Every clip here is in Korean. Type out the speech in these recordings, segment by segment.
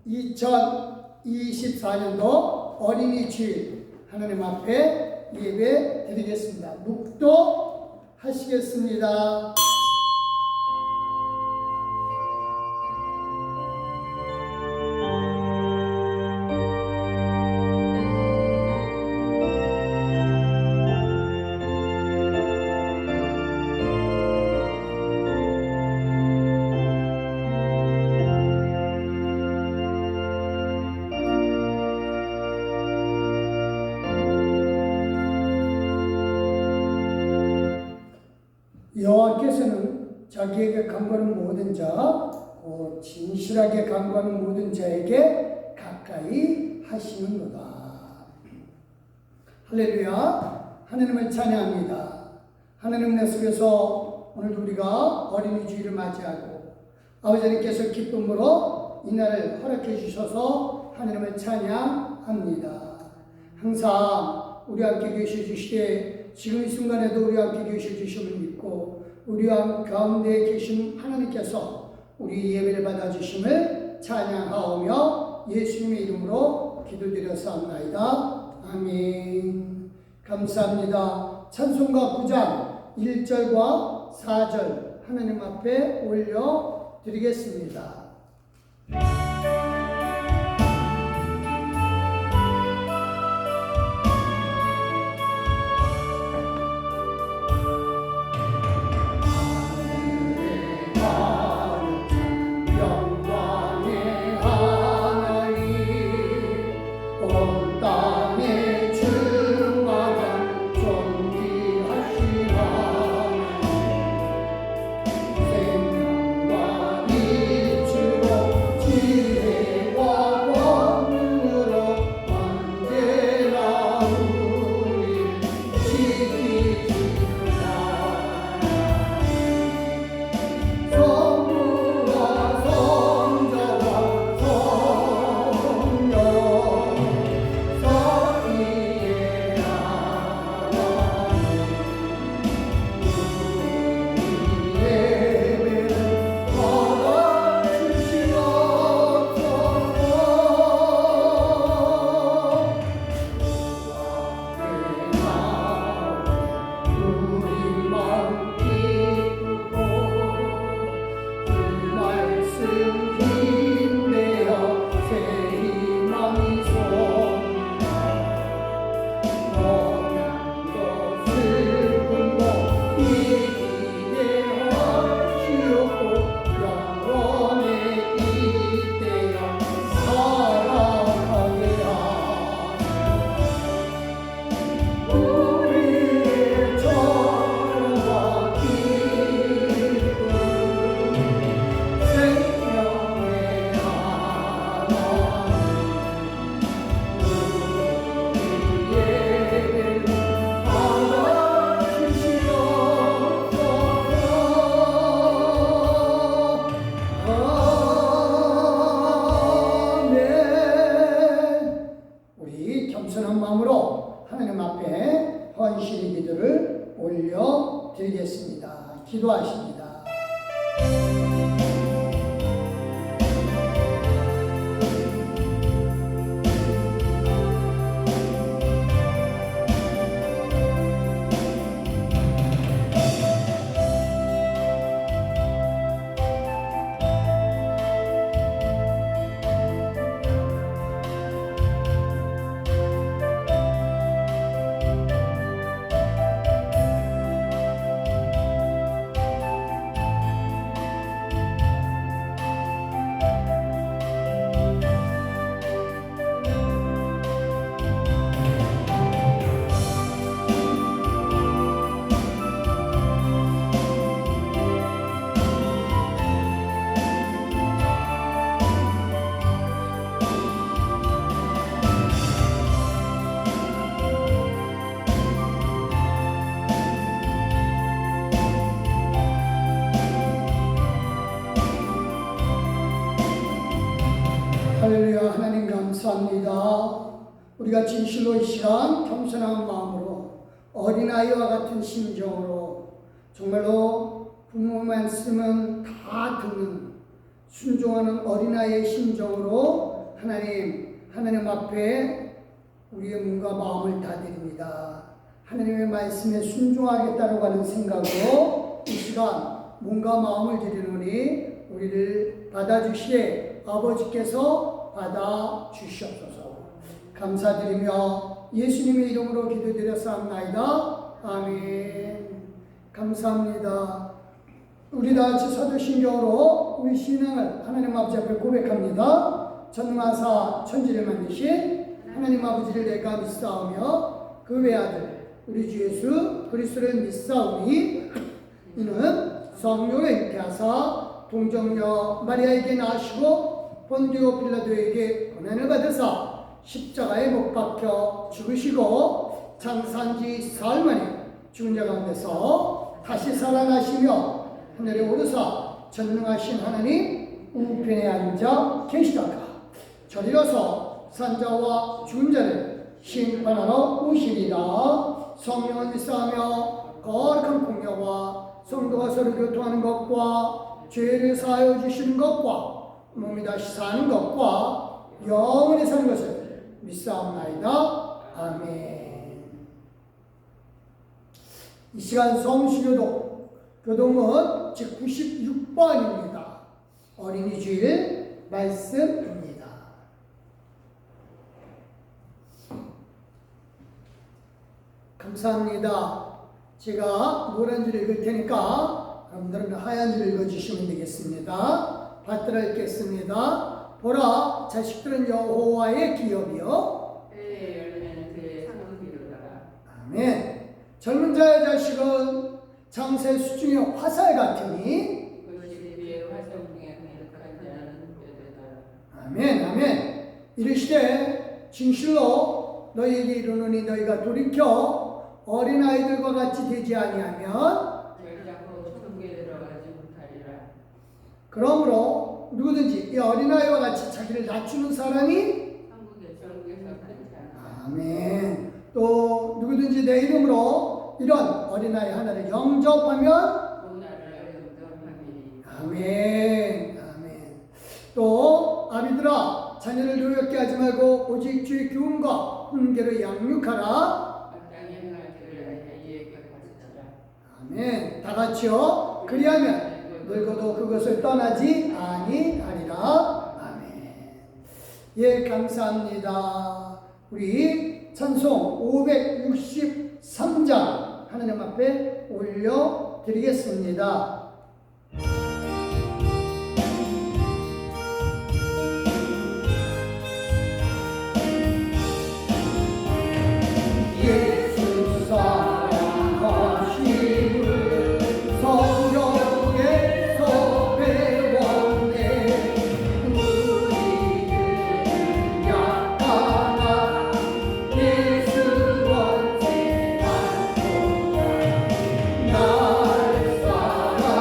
2024년도 어린이 주일 하나님 앞에 예배 드리겠습니다. 묵도하시겠습니다. 여호와께서는 자기에게 간구하는 모든 자, 진실하게 간구하는 모든 자에게 가까이 하시는도다. 할렐루야. 하나님을 찬양합니다. 하나님 내 속에서 오늘도 우리가 어린이 주일을 맞이하고 아버지 하나님께서 기쁨으로 이 날을 허락해 주셔서 하나님을 찬양합니다. 항상 우리 함께 계셔 주시되 지금 이 순간에도 우리 함께 계셔 주심을 믿고 우리 가운데 계신 하나님께서 우리 예배를 받아주심을 찬양하오며 예수님의 이름으로 기도드렸사옵나이다. 아멘. 감사합니다. 찬송가 9장 1절과 4절 하나님 앞에 올려드리겠습니다. 겸손한 마음으로 하나님 앞에 헌신의 기도를 올려드리겠습니다. 기도하십니다. 할렐루야. 하나님 감사합니다. 우리가 진실로 이 시간 겸손한 마음으로 어린아이와 같은 심정으로 정말로 부모 말씀은 다 듣는 순종하는 어린아이의 심정으로 하나님 앞에 우리의 몸과 마음을 다 드립니다. 하나님의 말씀에 순종하겠다고 하는 생각으로 이 시간 몸과 마음을 드리노니 우리를 받아주시되 아버지께서 받아주시옵소서. 감사드리며 예수님의 이름으로 기도드렸사옵나이다. 아멘. 감사합니다. 우리 다 같이 사도신경으로 우리 신앙을 하나님 아버지 앞에 고백합니다. 전능하사 천지를 만드신 하나님 아버지를 내가 믿사오며 그 외아들 우리 주 예수 그리스도를 믿사오니 이는 성령을 잉태하사 동정녀 마리아에게 낳으시고 본디오 빌라도에게 고난을 받으사 십자가에 못 박혀 죽으시고 장사한지 사흘 만에 죽은 자 가운데서 다시 살아나시며 하늘에 오르사 전능하신 하나님 우편에 앉아 계시다가 저리로서 산자와 죽은 자를 심판하러 오시리라. 성령을 믿사하며 거룩한 공예와 성도가 서로 교통하는 것과 죄를 사하여 주시는 것과 몸이 다시 사는 것과 영원히 사는 것을 믿사옵나이다. 아멘. 이 시간 성수교독 교동은 제 96번입니다. 어린이 주일 말씀입니다. 감사합니다. 제가 노란 줄 읽을 테니까 여러분들은 하얀 줄 읽어주시면 되겠습니다. 받들어 읽겠습니다. 보라, 자식들은 여호와의 기업이요 때에 열매는 그의 상급이로다. 아멘. 젊은 자의 자식은 장새 수중의 화살 같으니 그것이 위에 활성 중에 가득한 자는 되다. 아멘. 아멘. 이르시되 진실로 너희에게 이르노니 너희가 돌이켜 어린아이들과 같이 되지 아니하면 결코 천국에 들어가지 못하리라. 그러므로 누구든지 이 어린아이와 같이 자기를 낮추는 사람이 천국에서 가지 않아. 아멘. 또 누구든지 내 이름으로 이런 어린아이 하나를 영접하면 온 나라를 영접하리니. 아멘. 아멘. 또 아비들아 자녀를 노엽게 하지 말고 오직 주의 교훈과 훈계로 양육하라. 마땅히 행할 길을 이에게 가르치라. 아멘. 다 같이요. 그리하면 늙어도 그것을 떠나지 아니하리라. 아멘. 예, 감사합니다. 우리 찬송 563장 하나님 앞에 올려드리겠습니다. 예수 사랑하심을 성경에서 배웠네. 우리는 약하나 예수 원치 않도다. 날 사랑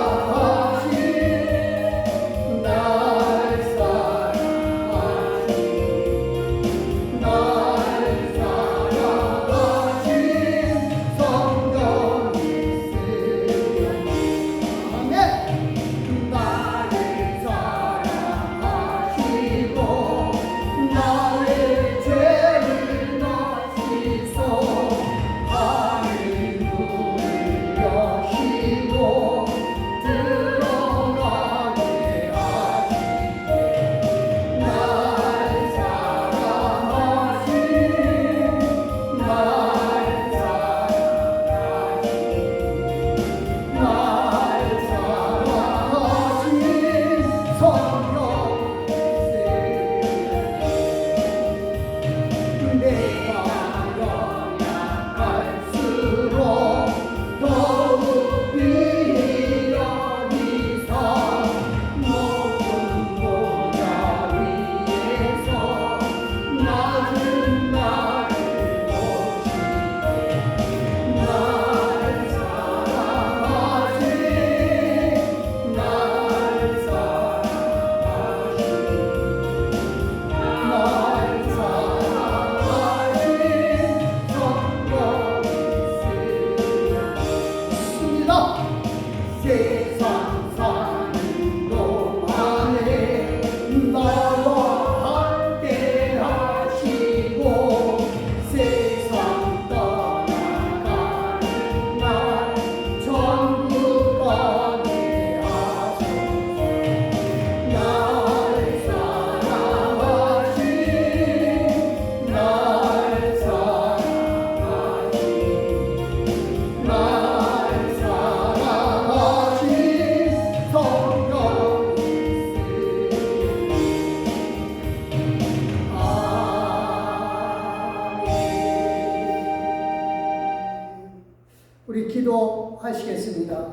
기도하시겠습니다.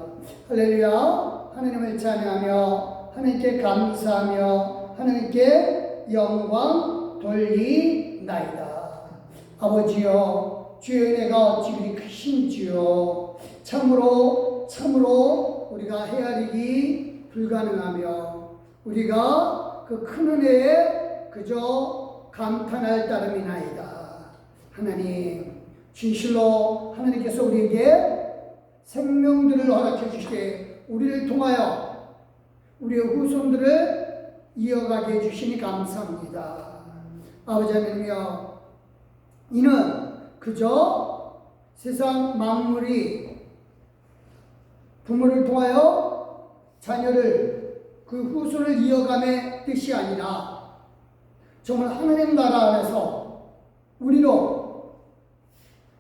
할렐루야. 하나님을 찬양하며 하나님께 감사하며 하나님께 영광 돌리나이다. 아버지여, 주의 은혜가 어찌 그리 크신 주여, 참으로 우리가 헤아리기 불가능하며 우리가 그 큰 은혜에 그저 감탄할 따름이나이다. 하나님, 진실로 하나님께서 우리에게 생명들을 허락해 주시되 우리를 통하여 우리의 후손들을 이어가게 해주시니 감사합니다. 아버지 하나님이여, 이는 그저 세상 만물이 부모를 통하여 자녀를 그 후손을 이어감의 뜻이 아니라 정말 하나님 나라 안에서 우리로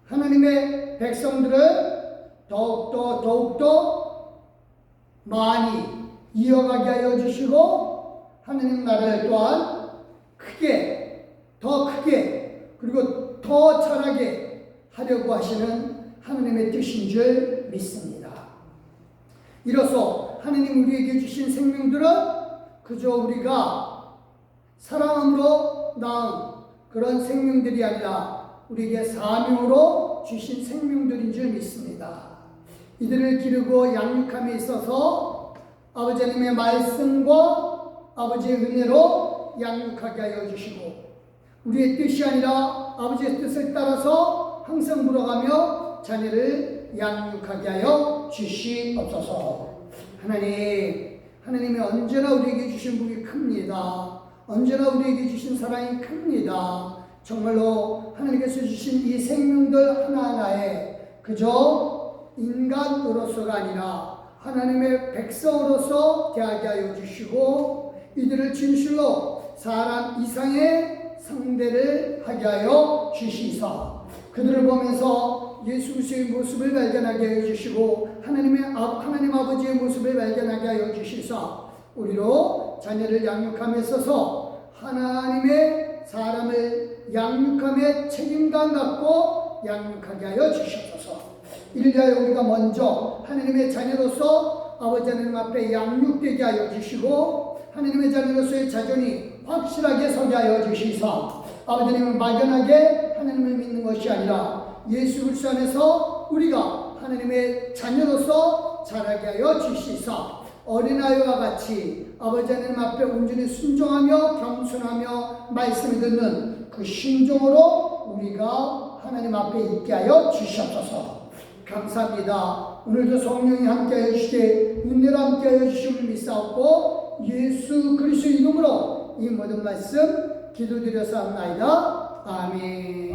하나님의 백성들을 더욱더 많이 이어가게 하여 주시고 하나님 나라를 또한 더 크게 그리고 더 잘하게 하려고 하시는 하나님의 뜻인 줄 믿습니다. 이로써 하나님 우리에게 주신 생명들은 그저 우리가 사랑함으로 낳은 그런 생명들이 아니라 우리에게 사명으로 주신 생명들인 줄 믿습니다. 이들을 기르고 양육함에 있어서 아버지 하나님의 말씀과 아버지의 은혜로 양육하게 하여 주시고 우리의 뜻이 아니라 아버지의 뜻을 따라서 항상 물어가며 자녀를 양육하게 하여 주시옵소서. 하나님이 언제나 우리에게 주신 복이 큽니다. 언제나 우리에게 주신 사랑이 큽니다. 정말로 하나님께서 주신 이 생명들 하나하나에 그저 인간으로서가 아니라 하나님의 백성으로서 대하게 하여 주시고 이들을 진실로 사람 이상의 상대를 하게 하여 주시사 그들을 보면서 예수 그리스도의 모습을 발견하게 하여 주시고 하나님 아버지의 모습을 발견하게 하여 주시사 우리로 자녀를 양육함에 있어서 하나님의 사람을 양육함에 책임감 갖고 양육하게 하여 주시옵소서. 이를 위하여 우리가 먼저 하나님의 자녀로서 아버지 하나님 앞에 양육되게 하여 주시고 하나님의 자녀로서의 자존이 확실하게 서게 하여 주시사 아버지 하나님을 막연하게 하나님을 믿는 것이 아니라 예수 그리스도 안에서 우리가 하나님의 자녀로서 자라게 하여 주시사 어린아이와 같이 아버지 하나님 앞에 온전히 순종하며 겸손하며 말씀을 듣는 그 신종으로 우리가 하나님 앞에 있게 하여 주시옵소서. 감사합니다. 오늘도 성령이 함께하여 주시되 은혜로 함께하여 주심을 믿사옵고 예수 그리스도 이름으로 이 모든 말씀 기도드렸사옵나이다. 아멘.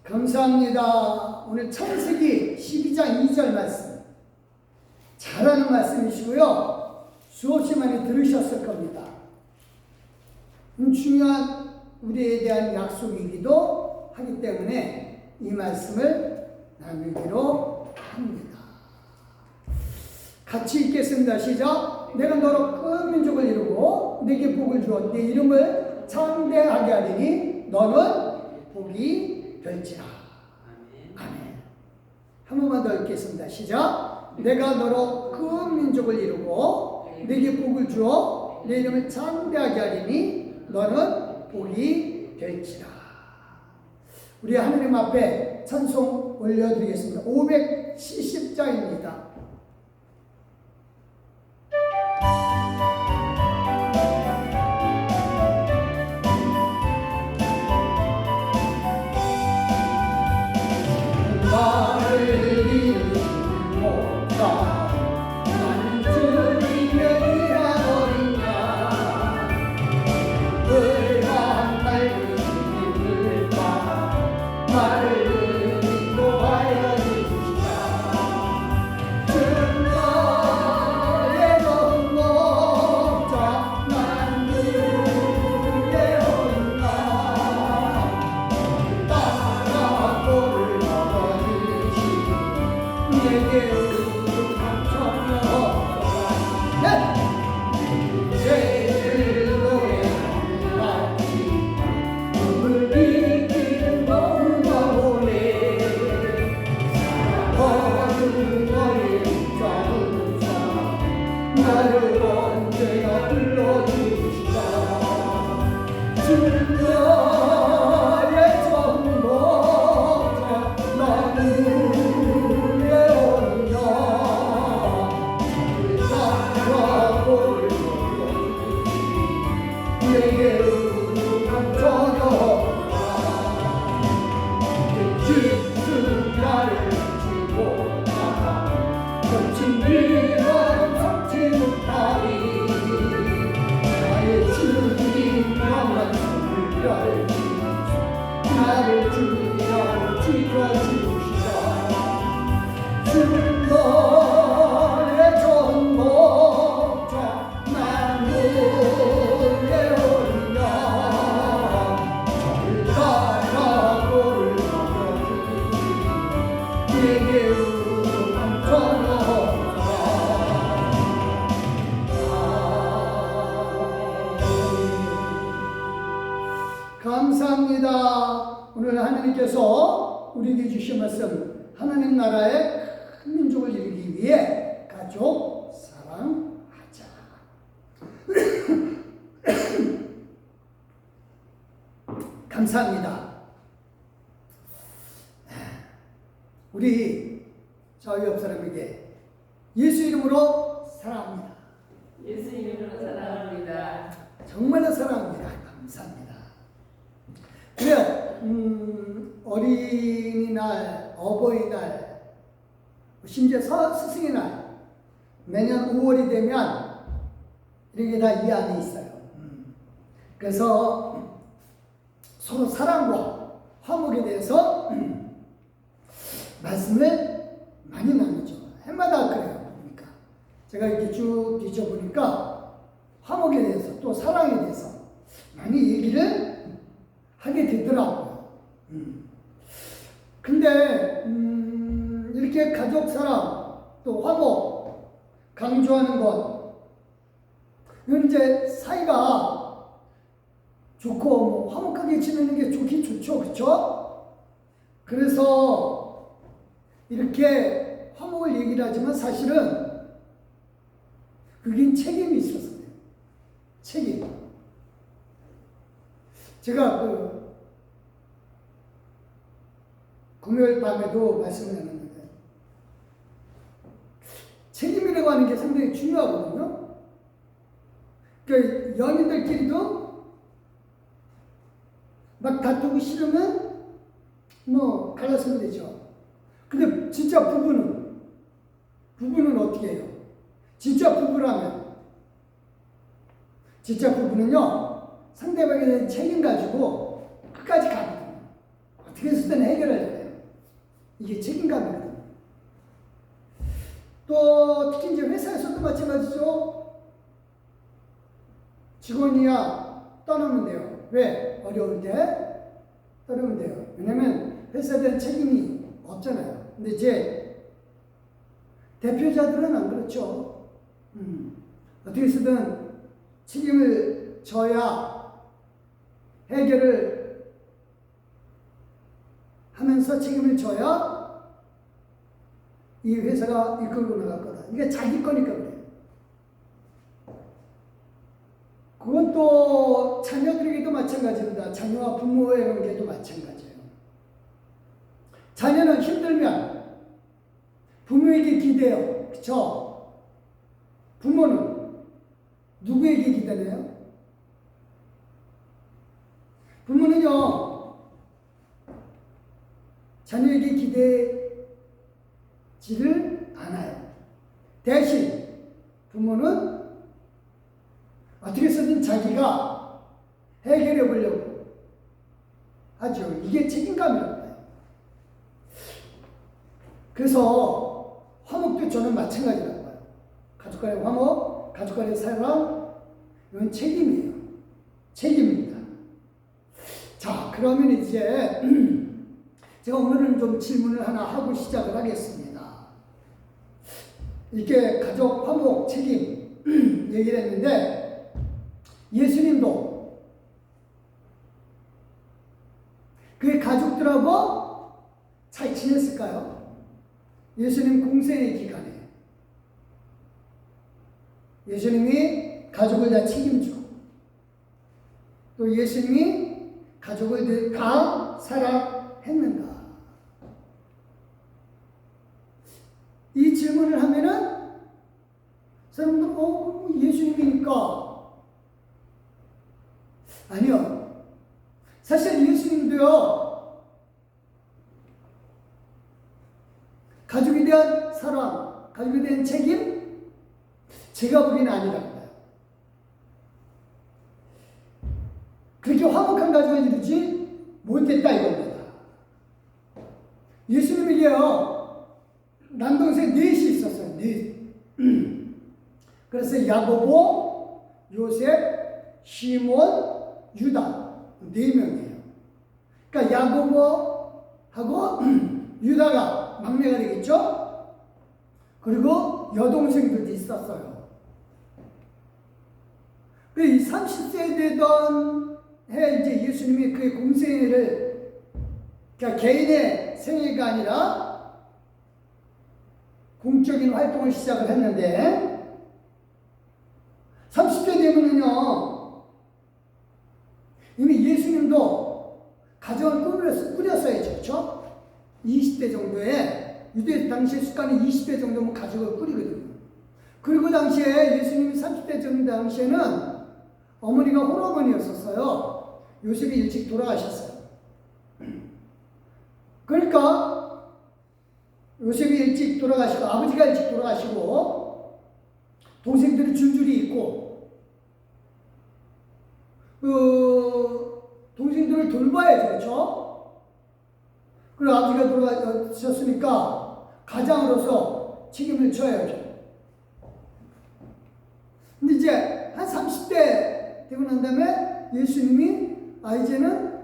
감사합니다. 오늘 창세기 12장 2절 말씀 잘하는 말씀이시고요. 수없이 많이 들으셨을 겁니다. 중요한 우리에 대한 약속이기도 하기 때문에 이 말씀을 나누기로 합니다. 같이 읽겠습니다. 시작. 내가 너로 큰 민족을 이루고 내게 복을 주어 내 이름을 창대하게 하리니 너는 복이 될지라. 아멘. 한 번만 더 읽겠습니다. 시작. 내가 너로 큰 민족을 이루고 내게 복을 주어 내 이름을 창대하게 하리니 너는 복이 될지라. 우리 하나님 앞에 찬송 올려드리겠습니다. 570장입니다. 내게 나의 정복자 나는 예언자 나라고를 내게 저녁라 깊은 나를 지고 나가 거친 비가 덮치는 다리 나의 주님 영원 나를 주님이라고 지켜주시자 주는 너의 전복자 나는 예언이야 저를 따라고를 먹여주니 내게 응답 전하라 감사합니다. 오늘 하나님께서 우리에게 주신 말씀 하나님 나라의 큰 민족을 이루기 위해 가족 사랑하자. 감사합니다. 우리 저희 옆 사람에게 예수 이름으로 사랑합니다. 예수 이름으로 사랑합니다. 정말로 사랑합니다. 감사합니다. 그래요. 어린이날, 어버이날, 심지어 스승의 날, 매년 5월이 되면 이렇게 다 이 안에 있어요. 그래서 서로 사랑과 화목에 대해서 말씀을 많이 나누죠. 해마다 그래요. 보니까 제가 이렇게 쭉 뒤져보니까 화목에 대해서 또 사랑에 대해서 많이 얘기를 하게 되더라고요. 근데 이렇게 가족 사랑 또 화목 강조하는 것 이건 이제 사이가 좋고 뭐 화목하게 지내는 게 좋긴 좋죠, 그렇죠? 그래서 이렇게 화목을 얘기를 하지만 사실은 그게 책임이 있어서 그래요. 책임. 제가 금요일 밤에도 말씀을 나눴는데 책임이라고 하는 게 상당히 중요하거든요. 그러니까 연인들끼리도 막 다투고 싫으면 뭐 갈라서면 되죠. 근데 진짜 부부는 어떻게 해요? 진짜 부부는요 상대방에 대한 책임 가지고 끝까지 가거든요. 어떻게 해서든 해결해야 돼요. 이게 책임감이거든요. 또 특히 이제 회사에서도 마찬가지죠. 직원이야 떠나면 돼요. 왜? 어려울 때 떠나면 돼요. 왜냐면 회사에 대한 책임이 없잖아요. 근데 이제 대표자들은 안 그렇죠. 어떻게 해서든 책임을 져야 해결을 하면서 책임을 져야 이 회사가 이끌고 나갈 거다. 이게 자기 거니까 그래요. 그건 또 자녀들에게도 마찬가지입니다. 자녀와 부모의 관계도 마찬가지예요. 자녀는 힘들면 부모에게 기대요. 그렇죠? 부모는 누구에게 기대나요? 부모는요 자녀에게 기대지를 않아요. 대신 부모는 어떻게 해서든 자기가 해결해 보려고 하죠. 이게 책임감이라고 해요. 그래서 화목도 저는 마찬가지라고 봐요. 가족 간의 화목, 가족 간의 사랑, 이건 책임이에요. 책임입니다. 자, 그러면 이제 제가 오늘은 좀 질문을 하나 하고 시작을 하겠습니다. 이렇게 가족 화목 책임 얘기를 했는데 예수님도 그의 가족들하고 잘 지냈을까요? 예수님 공생의 기간에 예수님이 가족을 다 책임지고 또 예수님이 가족을 다 사랑했는가? 이 질문을 하면은 사람들은 예수님이니까 아니요. 사실 예수님도요 가족에 대한 사랑, 가족에 대한 책임 제가 보기에는 아니라고 봐요. 그렇게 화목한 가족을 이루지 못했다 이겁니다. 예수님에게요 남동생 넷이 있었어요. 넷. 그래서 야고보, 요셉, 시몬, 유다 4명이에요. 그러니까 야고보하고 유다가 막내가 되겠죠. 그리고 여동생들도 있었어요. 이 30세 되던 해 이제 예수님이 그의 공생애를 그러니까 개인의 생애가 아니라 공적인 활동을 시작을 했는데 30대 되면은요 이미 예수님도 가정을 꾸렸어야죠. 그렇죠? 20대 정도에 유대 당시의 습관이 20대 정도면 가족을 꾸리거든요. 그리고 당시에 예수님이 30대 정도 당시에는 어머니가 홀어머니였었어요. 요셉이 일찍 돌아가셨어요. 그러니까 요셉이 일찍 돌아가시고 아버지가 일찍 돌아가시고 동생들이 줄줄이 있고 동생들을 돌봐야죠. 그렇죠? 그리고 아버지가 돌아가셨으니까 가장으로서 책임을 져야죠. 근데 이제 한 30대 되고 난 다음에 예수님이 이제는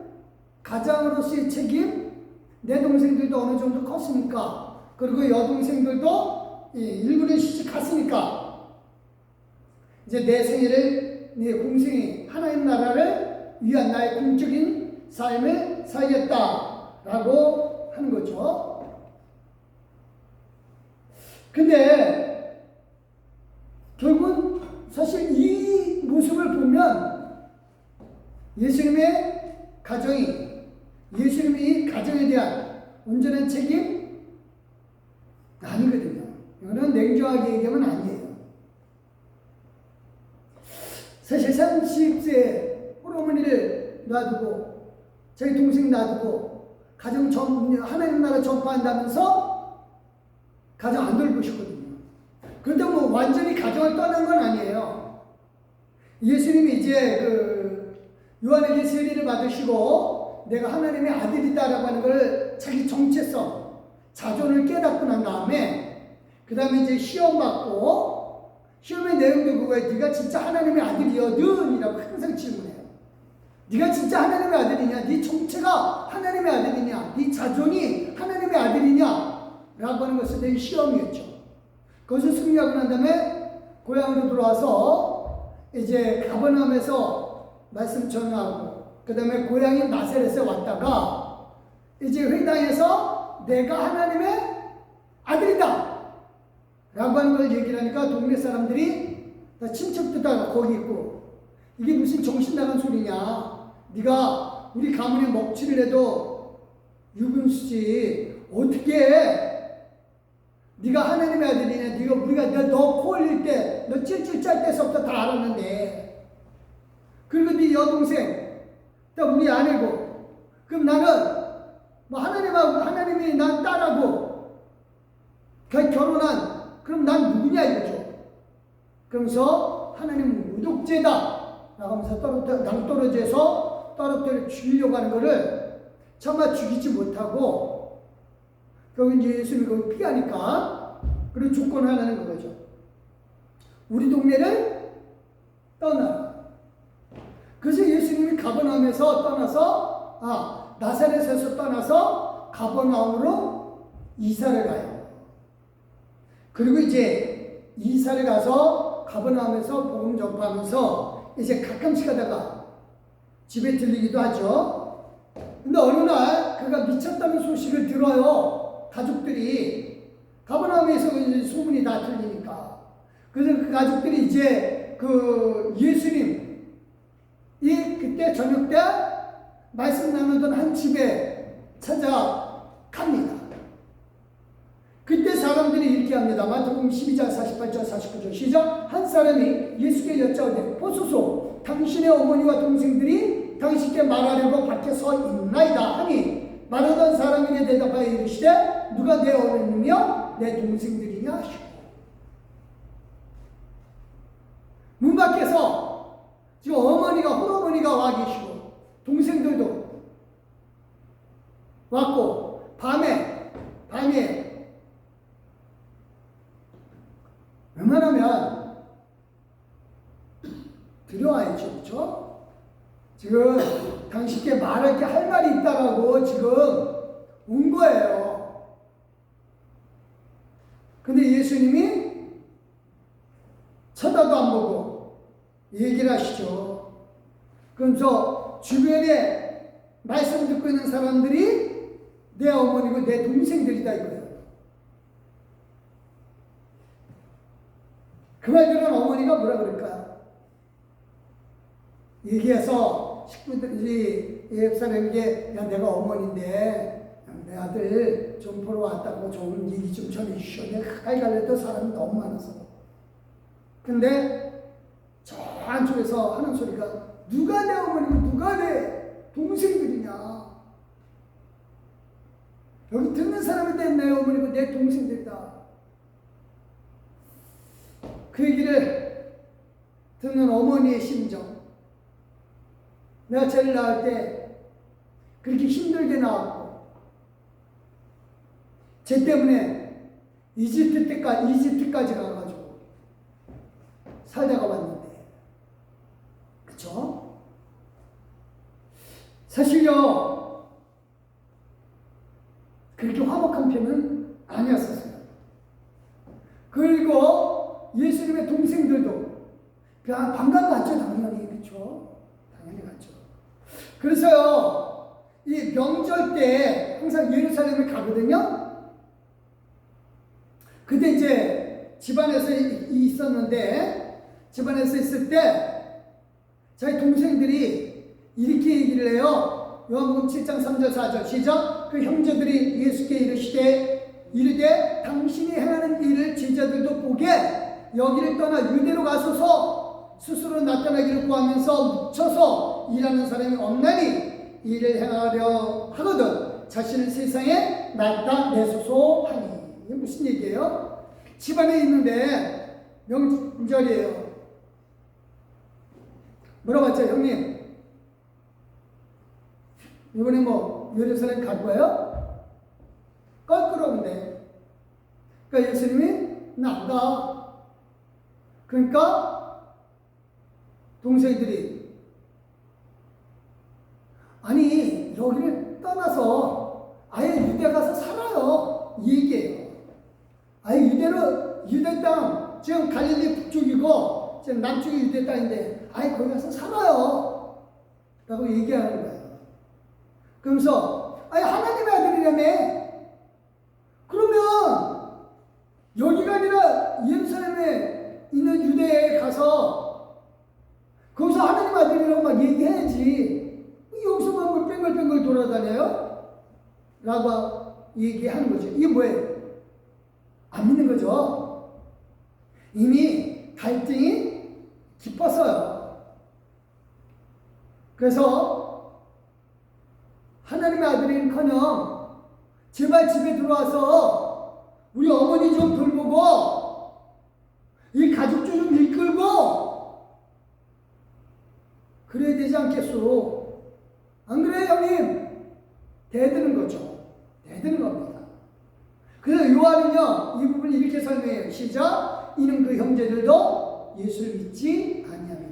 가장으로서의 책임, 내 동생들도 어느 정도 컸으니까 그리고 여동생들도 일부는 시집 갔으니까 이제 내 생애를 내 공생이 하나님 나라를 위한 나의 공적인 삶을 살겠다라고 하는 거죠. 근데 결국은 사실 이 모습을 보면 예수님의 가정이 예수님이 가정에 대한 온전한 책임 아니거든요. 이거는 냉정하게 얘기하면 아니에요. 사실 30세 홀어머니를 놔두고 자기 동생 놔두고 가정 하나님 나라 전파한다면서 가정 안 돌보셨거든요. 그런데 뭐 완전히 가정을 떠난 건 아니에요. 예수님이 이제 요한에게 세례를 받으시고 내가 하나님의 아들이다라고 하는 걸 자기 정체성, 자존을 깨닫고 난 다음에 그 다음에 이제 시험 받고 시험의 내용도 그거예요. 네가 진짜 하나님의 아들이거든 이라고 항상 질문해요. 네가 진짜 하나님의 아들이냐? 네 정체가 하나님의 아들이냐? 네 자존이 하나님의 아들이냐? 라고 하는 것에 대한 시험이었죠. 그것을 승리하고 난 다음에 고향으로 돌아와서 이제 가버나움에서 말씀 전하고 그 다음에 고향인 나사렛에 왔다가 이제 회당에서 내가 하나님의 아들이다 라고 하는 걸 얘기를 하니까 동네 사람들이 다 친척들 거기 있고 이게 무슨 정신 나간 소리냐. 네가 우리 가문에 먹칠을 해도 유분수지 어떻게 네가 하나님의 아들이냐. 우리가 너 코 흘릴 때 너 찔찔 짤 때서부터 다 알았는데 그리고 네 여동생 또 우리 아내고 그럼 나는 뭐 하나님이 난 딸하고 결혼한 그럼 난 누구냐 이거죠. 그러면서 하나님은 무독죄다 라고 하면서 낭떠러지에서 떨어뜨려 죽이려고 하는 거를 차마 죽이지 못하고 결국 이제 예수님이 그걸 피하니까 그런 조건을 하는 거죠. 우리 동네를 떠나라. 그래서 예수님이 가버나움에서 떠나서 나사렛에서 떠나서 가버나움으로 이사를 가요. 그리고 이제 이사를 가서 가버나움에서 복음 전파하면서 이제 가끔씩 하다가 집에 들리기도 하죠. 근데 어느 날 그가 미쳤다는 소식을 들어요. 가족들이 가버나움에서 이제 소문이 다 들리니까. 그래서 그 가족들이 이제 그 예수님이 그때 저녁 때 말씀 나누던 한 집에 찾아갑니다. 그때 사람들이 이렇게 합니다. 마태복음 12장 48절 49절 시작. 한 사람이 예수께 여짜오되 보소서 당신의 어머니와 동생들이 당신께 말하려고 밖에 서 있나이다 하니 말하던 사람에게 대답하여 이르시되 누가 내 어머니며 내 동생들이냐 하시고 문 밖에서 지금 어머니가 홀어머니가 와 계시고 동생들도 왔고 밤에 웬만하면 들어와야죠. 그렇죠? 지금 당신께 말할 게 할 말이 있다라고 지금 온 거예요. 근데 예수님이 쳐다도 안 보고 얘기를 하시죠. 그러면서 주변에 말씀 듣고 있는 사람들이 내 어머니고 내 동생들이다 이거예요. 그 말 들은 어머니가 뭐라 그럴까요? 얘기해서 식구들이 예루살렘에게 야 내가 어머니인데 내 아들 좀 보러 왔다고 좋은 얘기 좀 전해주시오. 내가 가까이 가려도 사람이 너무 많아서. 근데 저 안쪽에서 하는 소리가 누가 내 어머니고 누가 내 동생들이냐. 여기 듣는 사람인데 내 어머니고 내 동생들이다. 그 얘기를 듣는 어머니의 심정. 내가 쟤를 낳을 때 그렇게 힘들게 낳았고 쟤 때문에 이집트까지 가가지고 살다가 왔는데 그쵸? 사실요 그렇게 화목한 편은 아니었었어요. 그리고 예수님의 동생들도 그냥 반감 갔죠. 당연히. 그렇죠? 당연히 갔죠. 그래서요 이 명절 때 항상 예루살렘에 가거든요. 그때 이제 집안에서 있었는데 집안에서 있을 때 자기 동생들이 이렇게 얘기를 해요. 요한복음 7장 3절 4절 시작. 그 형제들이 예수께 이르되 당신이 행하는 일을 제자들도 보게 여기를 떠나 유대로 가소서. 스스로 나타나기를 구하면서 묻혀서 일하는 사람이 없나니 이를 행하려 하거든 자신을 세상에 나타내소서 하니. 이게 무슨 얘기예요? 집안에 있는데 명절이에요. 물어봤죠. 형님 이번에 뭐 예루살렘 갈 거예요? 껄끄러운데. 그러니까 예수님이 나가. 그러니까 동생들이 아니 여기를 떠나서 아예 유대 가서 살아요 이 얘기예요. 아예 유대 땅 지금 갈릴리 북쪽이고 지금 남쪽이 유대 땅인데 아예 거기 가서 살아요 라고 얘기하는 거예요. 그러면서 아예 하나님의 아들이라며. 그러면 여기가 아니라 예루살렘에 있는 유대에 가서 거기서 하나님 아들이라고 막 얘기해야지. 여기서만 뺑글뺑글 돌아다녀요? 라고 얘기하는 거죠. 이게 뭐예요? 안 믿는 거죠. 이미 갈등이 깊었어요. 그래서 하나님의 아들인커녕 제발 집에 들어와서 우리 어머니 좀 돌보고 이 가족주 좀 이끌고 그래야 되지 않겠소? 안 그래요, 형님? 대드는 거죠. 대드는 겁니다. 그래서 요한은요, 이 부분을 이렇게 설명해요. 시작. 이는 그 형제들도 예수를 믿지 아니하리라.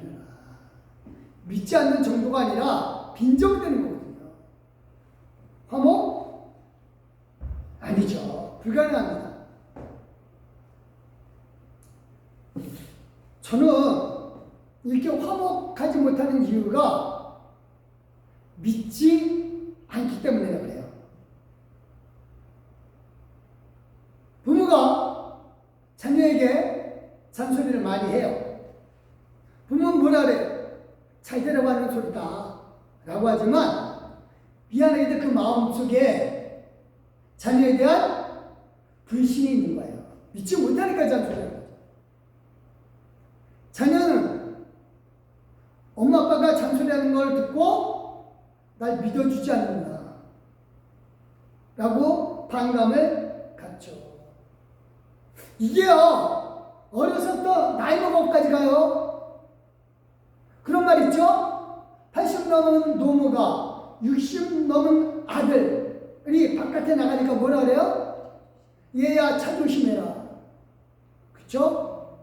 믿지 않는 정도가 아니라 빈정되는 거거든요. 화목? 아니죠. 불가능합니다. 저는 이렇게 화목하지 못하는 이유가 믿지 않기 때문에 그래요. 부모가 자녀에게 잔소리를 많이 해요. 부모는 뭐라 그래요? 잘 데려가는 소리다. 하지만 미안하게도 그 마음속에 자녀에 대한 불신이 있는 거예요. 믿지 못하니까 잔소리하는 거죠. 자녀는 엄마 아빠가 잔소리하는 걸 듣고 날 믿어주지 않는구나 라고 반감을 갖죠. 이게요, 어려서부터 나이 먹어까지 가요. 그런 말 있죠? 80 넘은 노모가 60 넘은 아들이 바깥에 나가니까 뭐라 그래요? 얘야 차 조심해라. 그쵸?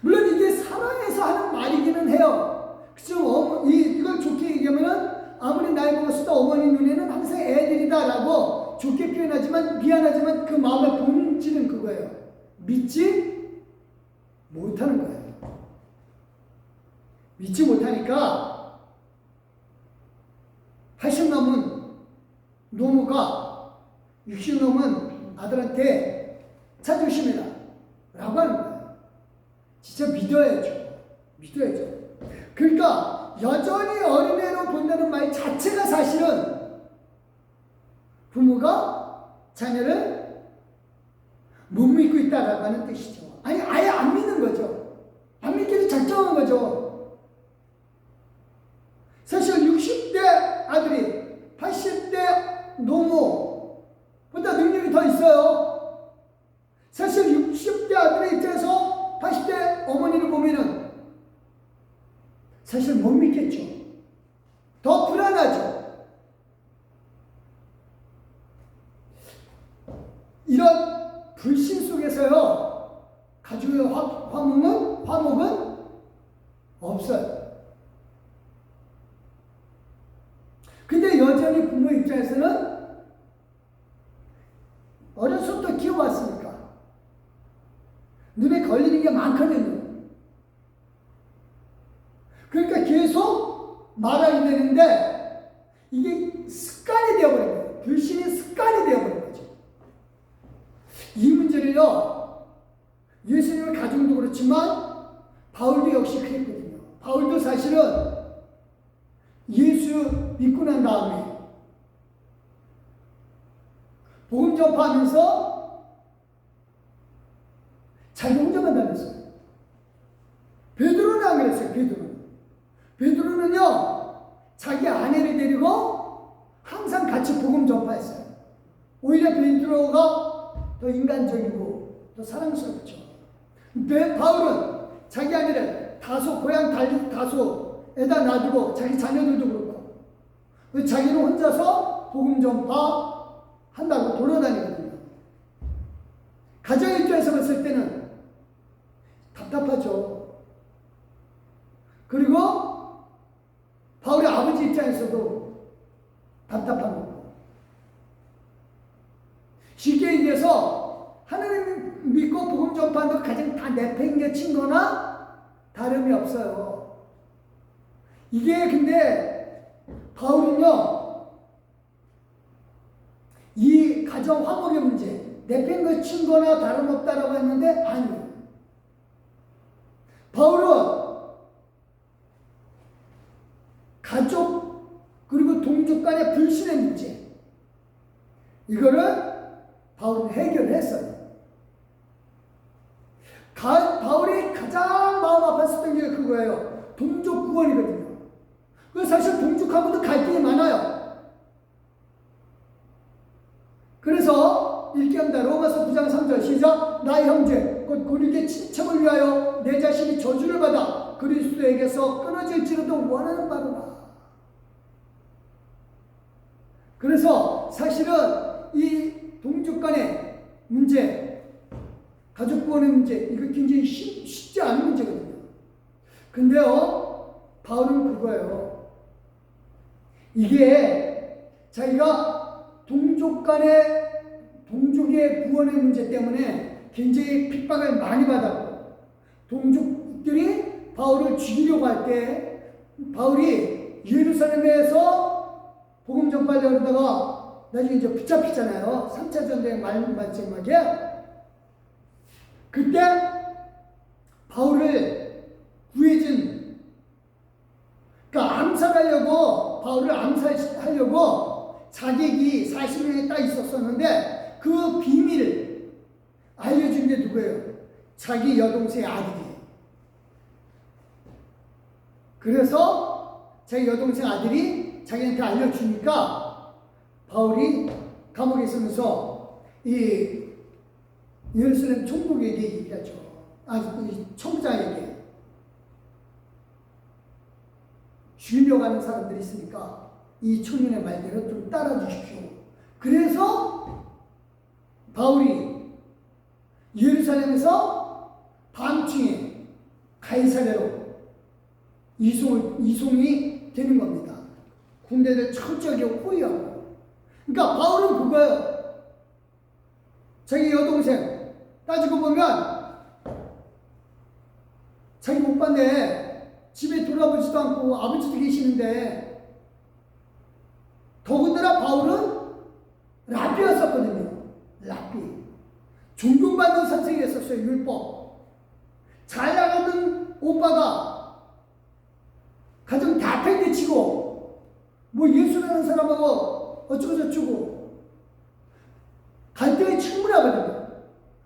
물론 이게 사랑해서 하는 말이기는 해요. 그쵸? 이걸 좋게 얘기하면은 아무리 나이 먹었어도 어머니 눈에는 항상 애들이다라고 좋게 표현하지만 미안하지만 그 마음의 본질은 그거예요. 믿지 못하는 거예요. 믿지 못하니까 80 넘은 노모가 60 넘은 아들한테 차 조심해라 라고 하는 거예요. 진짜 믿어야죠. 믿어야죠. 그러니까 여전히 어린애로 본다는 말 자체가 사실은 부모가 자녀를 못 믿고 있다라고 하는 뜻이죠. 아니 아예 안 믿는 거죠. 안 믿기도 작정한 거죠. 사실 60대 아들이 80대 노모보다 능력이 더 있어요. 사실 60대 아들의 입장에서 80대 어머니를 보면은 사실 못 믿겠죠. 더 불안하죠. 이런 불신 속에서요, 가족의 화목은 없어요. 근데 여전히 부모 입장에서는 어려서부터 키워왔으니까 눈에 걸리는 게 많거든요. 그러니까 계속 말하게 되는데 이게 습관이 되어버린 거예요. 불신이 습관이 되어버린 거죠. 이 문제를요, 예수님의 가정도 그렇지만 바울도 역시 그랬거든요. 바울도 사실은 예수 믿고 난 다음에 복음 전파하면서 자기 혼자만 다녔어요. 베드로는 안 그랬어요. 베드로는요, 자기 아내를 데리고 항상 같이 복음 전파했어요. 오히려 베드로가 더 인간적이고 더 사랑스럽죠. 바울은 자기 아내를 고향 다소에다 놔두고 자기 자녀들도 그렇고 자기는 혼자서 복음 전파 한다고 돌아다니거든요. 가정 입장에서 봤을 때는 답답하죠. 그리고 바울의 아버지 입장에서도 답답한 거고. 쉽게 얘기해서 하나님 믿고 복음 전파하는 거 가장 다 내팽개친 거나 다름이 없어요. 이게 근데 바울은요, 이 가정 화목의 문제 내팽개친 거나 다름없다라고 했는데 아니에요. 바울은 가족 그리고 동족 간의 불신의 문제 이거를 바울은 해결했어요. 바울이 가장 마음 아팠었던 게 그거예요. 동족 구원이거든요. 그 사실 동족하고도 갈등이 많아요. 그래서 읽기 합니다. 로마서 9장 3절 시작. 나의 형제 곧 고륙의 친척을 위하여 내 자신이 저주를 받아 그리스도에게서 끊어질지라도 원하는 바로라. 그래서 사실은 이 동족 간의 문제, 가족 구원의 문제, 이거 굉장히 쉽지 않은 문제거든요. 근데요, 바울은 그거예요. 이게 자기가 동족의 구원의 문제 때문에 굉장히 핍박을 많이 받았고, 동족들이 바울을 죽이려고 할 때, 바울이 예루살렘에서 복음 전파하려고 그러다가 나중에 이제 붙잡히잖아요. 3차 전쟁 마지막에. 그때 바울을 구해준, 그러니까 암살하려고 바울을 암살하려고 자객이 40명이 딱 있었었는데 그 비밀을 알려준 게 누구예요? 자기 여동생의 아들이에요. 그래서 자기 여동생 아들이 자기한테 알려주니까 바울이 감옥에 있으면서 이 예루살렘 총독에게 얘기를 하죠. 이 총장에게 죽이려고 하는 사람들이 있으니까 이 청년의 말대로 좀 따라주십시오. 그래서 바울이 예루살렘에서 밤중에 가이사랴로 이송이 되는 겁니다. 군대를 철저하게 호위하고. 그러니까 바울은 그거예요. 자기 여동생 따지고 보면 자기 오빠인데 집에 돌아보지도 않고 아버지도 계시는데, 더군다나 바울은 랍비였었거든요. 랍비. 존경받는 선생이었어요. 율법. 잘 나가는 오빠가 가정 다 팽개치고 뭐 예수라는 사람하고 어쩌고저쩌고 갈등이 충분하거든요.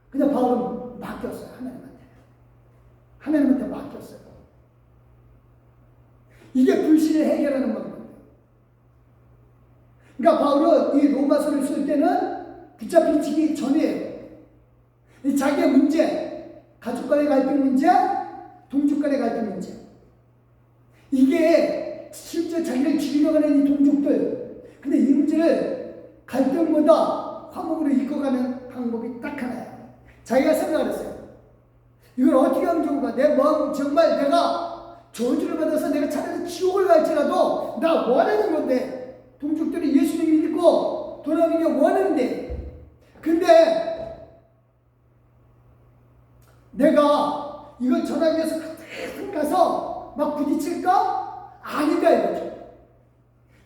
근데 바울은 맡겼어요. 하나님한테 맡겼어요. 이게 불신을 해결하는 겁니다. 그러니까 바울은 이 로마서를 쓸 때는 붙잡히기 전이에요. 이 자기의 문제, 가족 간의 갈등 문제, 동족 간의 갈등 문제. 이게 실제 자기를 죽이려고 하는 이 동족들. 근데 이 문제를 갈등보다 화목으로 이끌어가는 방법이 딱 하나예요. 자기가 생각을 했어요. 이걸 어떻게 하면 좋을까? 내 마음 정말 내가 저주를 받아서 내가 차라리 지옥을 갈지라도 나 원하는 건데, 동족들이 예수님 믿고 돌아오는 게 원하는데, 근데 내가 이걸 전하기 위해서 가서 막 부딪힐까? 아니다 이거죠.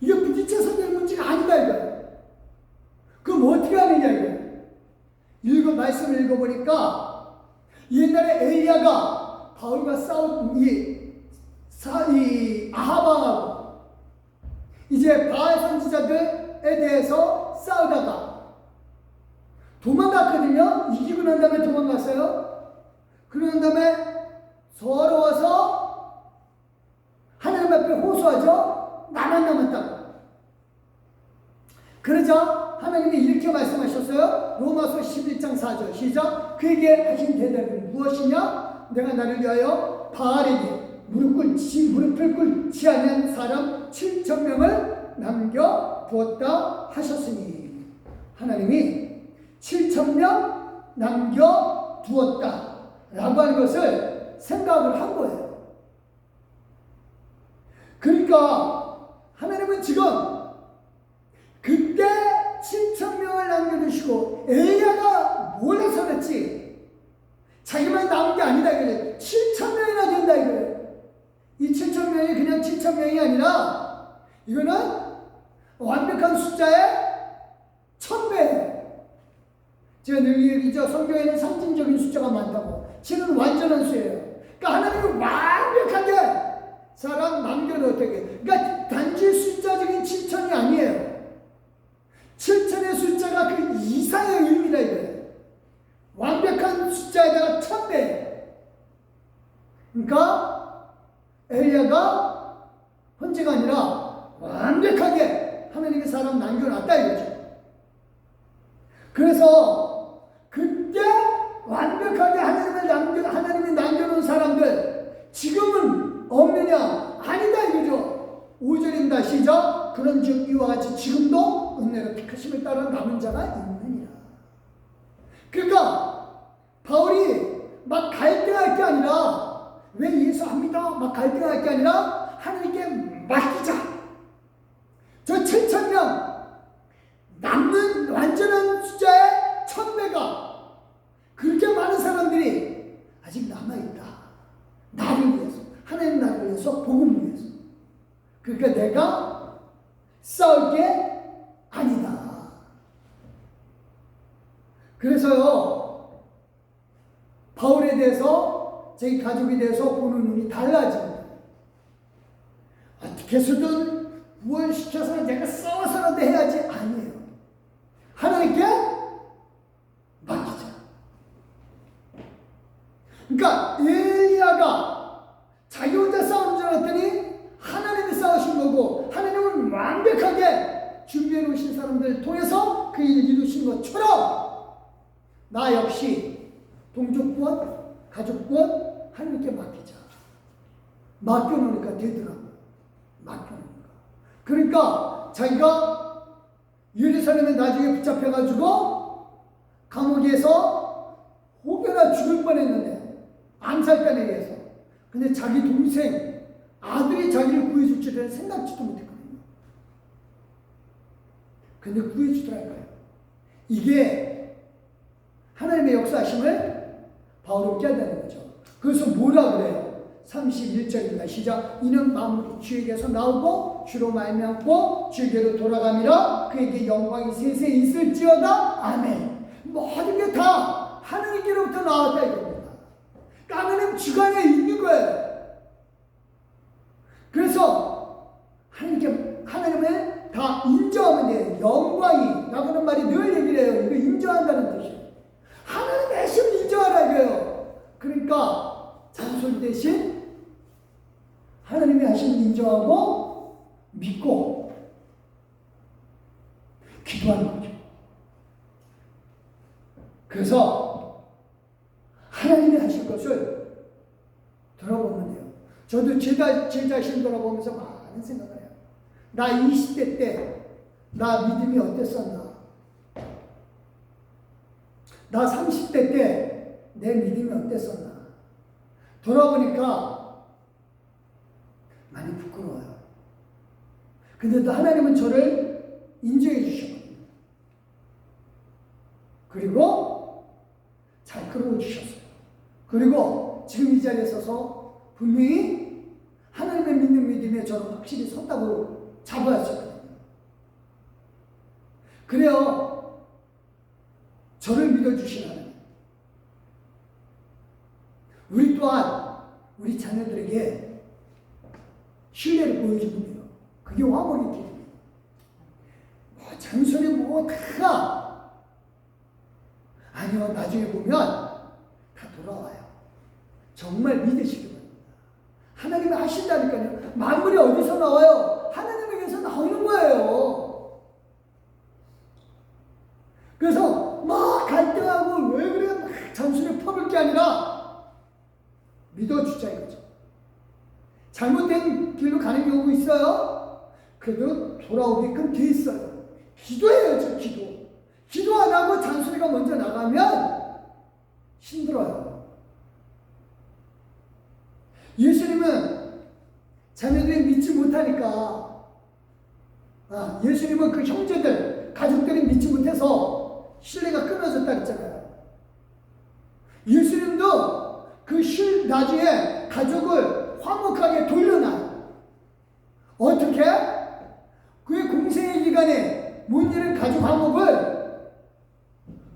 이게 부딪혀서 되는 문제가 아니다 이거예요. 그럼 어떻게 하느냐 이거예요. 말씀을 읽어보니까 옛날에 엘리야가 바울과 싸운 이 아하방하고 이제 바알 선지자들에 대해서 싸우다가 도망갔거든요. 이기고 난 다음에 도망갔어요. 그런 다음에 서러워서 하나님 앞에 호소하죠. 나만 남았다고. 그러자 하나님이 이렇게 말씀하셨어요. 로마서 11장 4절 시작. 그에게 하신 대답은 무엇이냐? 내가 나를 위하여 바알에게 무릎을 꿇지 않은 사람 7,000명을 남겨두었다 하셨으니, 하나님이 7,000명 남겨두었다 라고 하는 것을 생각을 한 거예요. 그러니까 하나님은 지금 그때 7,000명을 남겨두시고 엘리야가 몰라서 그랬지 자기만 남은 게 아니다 이거예요. 7,000명이나 된다 이거예요. 이 7,000명이 그냥 7,000명이 아니라 이거는 완벽한 숫자의 1,000배예요. 제가 늘 얘기죠. 성경에는 상징적인 숫자가 많다고. 지금 완전한 수예요. 그러니까 하나님은 완벽하게 사람 남겨놓게. 그러니까 단지 숫자적인 7,000이 아니에요. 7,000의 숫자가 그 이상의 의미다 이거예요. 완벽한 숫자에다가 1,000배. 그러니까 엘리야가 헌재가 아니라 완벽하게 하나님의 사람 남겨놨다 이거죠. 그래서 그때 완벽하게 하나님이 남겨놓은 사람들 지금은 없느냐? 아니다 이거죠. 5절입니다. 시작. 그런즉 이와 같이 지금도 은혜로 택하심을 따라 남은 자가 있느니라. 그러니까 바울이 막 갈등할 게 아니라, 왜 예수 안 믿어? 막 갈등할 게 아니라 하나님께 맡기자. 저 7,000명 남는 완전한 숫자의 1,000배가 그렇게 많은 사람들이 아직 남아있다. 나를 위해서, 하나님 나를 위해서, 복음을 위해서. 그러니까 내가 싸울 게 아니다. 그래서요, 바울에 대해서, 자기 가족에 대해서 보는 눈이 달라집니다. 어떻게 해서든 구원시켜서 내가 싸워서라도 해야지. 아니에요. 하나님께 맡기자. 그러니까 엘리야가 자기 혼자 싸우는 줄 알았더니 하나님이 싸우신 거고, 하나님은 완벽하게 준비해 놓으신 사람들을 통해서 그 일을 이루신 것처럼 나 역시 동족권, 가족권 하나님께 맡기자. 맡겨놓으니까 되더라고요. 맡겨놓으니까. 그러니까 자기가 예루살렘에 나중에 붙잡혀가지고 감옥에서 혹여나 죽을 뻔했는데, 암살단에 의해서. 근데 자기 동생 아들이 자기를 구해줄 줄은 생각지도 못했거든요. 근데 구해주더라고요. 이게 하나님의 역사하심을 바울은 깨닫는 거죠. 그래서 뭐라 그래요? 31절입니다. 시작. 이는 만물이 주에게서 나오고 주로 말미암고 주에게로 돌아가미라. 그에게 영광이 세세히 있을지어다. 아멘. 모든 게 다 하나님께로부터 나왔다 이겁니다. 하나님 주관에 있는 거예요. 그래서 하나님을 다 인정하면 돼요. 영광이 라고는 말이 늘 얘기를 해요. 이거 인정한다는 뜻이에요. 하나님의 하심을 인정하라 이거예요. 그러니까 잔소리 대신 하나님의 하심을 인정하고 믿고 기도하는 거죠. 그래서 하나님이 하실 것을 돌아보면 돼요. 저도 제 자신 돌아보면서 많은 생각을 해요. 나 20대 때 나 믿음이 어땠었나? 나 30대 때 내 믿음이 어땠었나? 돌아보니까 많이 부끄러워요. 근데도 하나님은 저를 인정해 주셨거든요. 그리고 잘 끌어 주셨어요. 그리고 지금 이 자리에 서서 분명히 하나님의 믿는 믿음에 저는 확실히 섰다고 자부하셨거든요. 그래요. 저를 믿어주신 하나님. 우리 또한 우리 자녀들에게 신뢰를 보여주는 거예요. 그게 화목의 길입니다. 잔소리 다 아니요. 나중에 보면 다 돌아와요. 정말 믿으시기 바랍니다. 하나님이 하신다니까요. 만물이 어디서 나와요? 하나님에게서 나오는 거예요. 그래서 막 갈등하고 왜 그래 막 잔소리 퍼볼 게 아니라 믿어주자 이거죠. 잘못된 길로 가는 경우가 있어요. 그래도 돌아오게끔 돼 있어요. 기도해야죠. 기도 안 하고 잔소리가 먼저 나가면 힘들어요. 예수님은 자녀들이 믿지 못하니까, 예수님은 그 형제들, 가족들이 믿지 못해서 신뢰가 끊어졌다 했잖아요. 예수님도 나중에 가족을 화목하게 돌려놔요. 어떻게? 그의 공생의 기간에 못 이룬 가족 화목을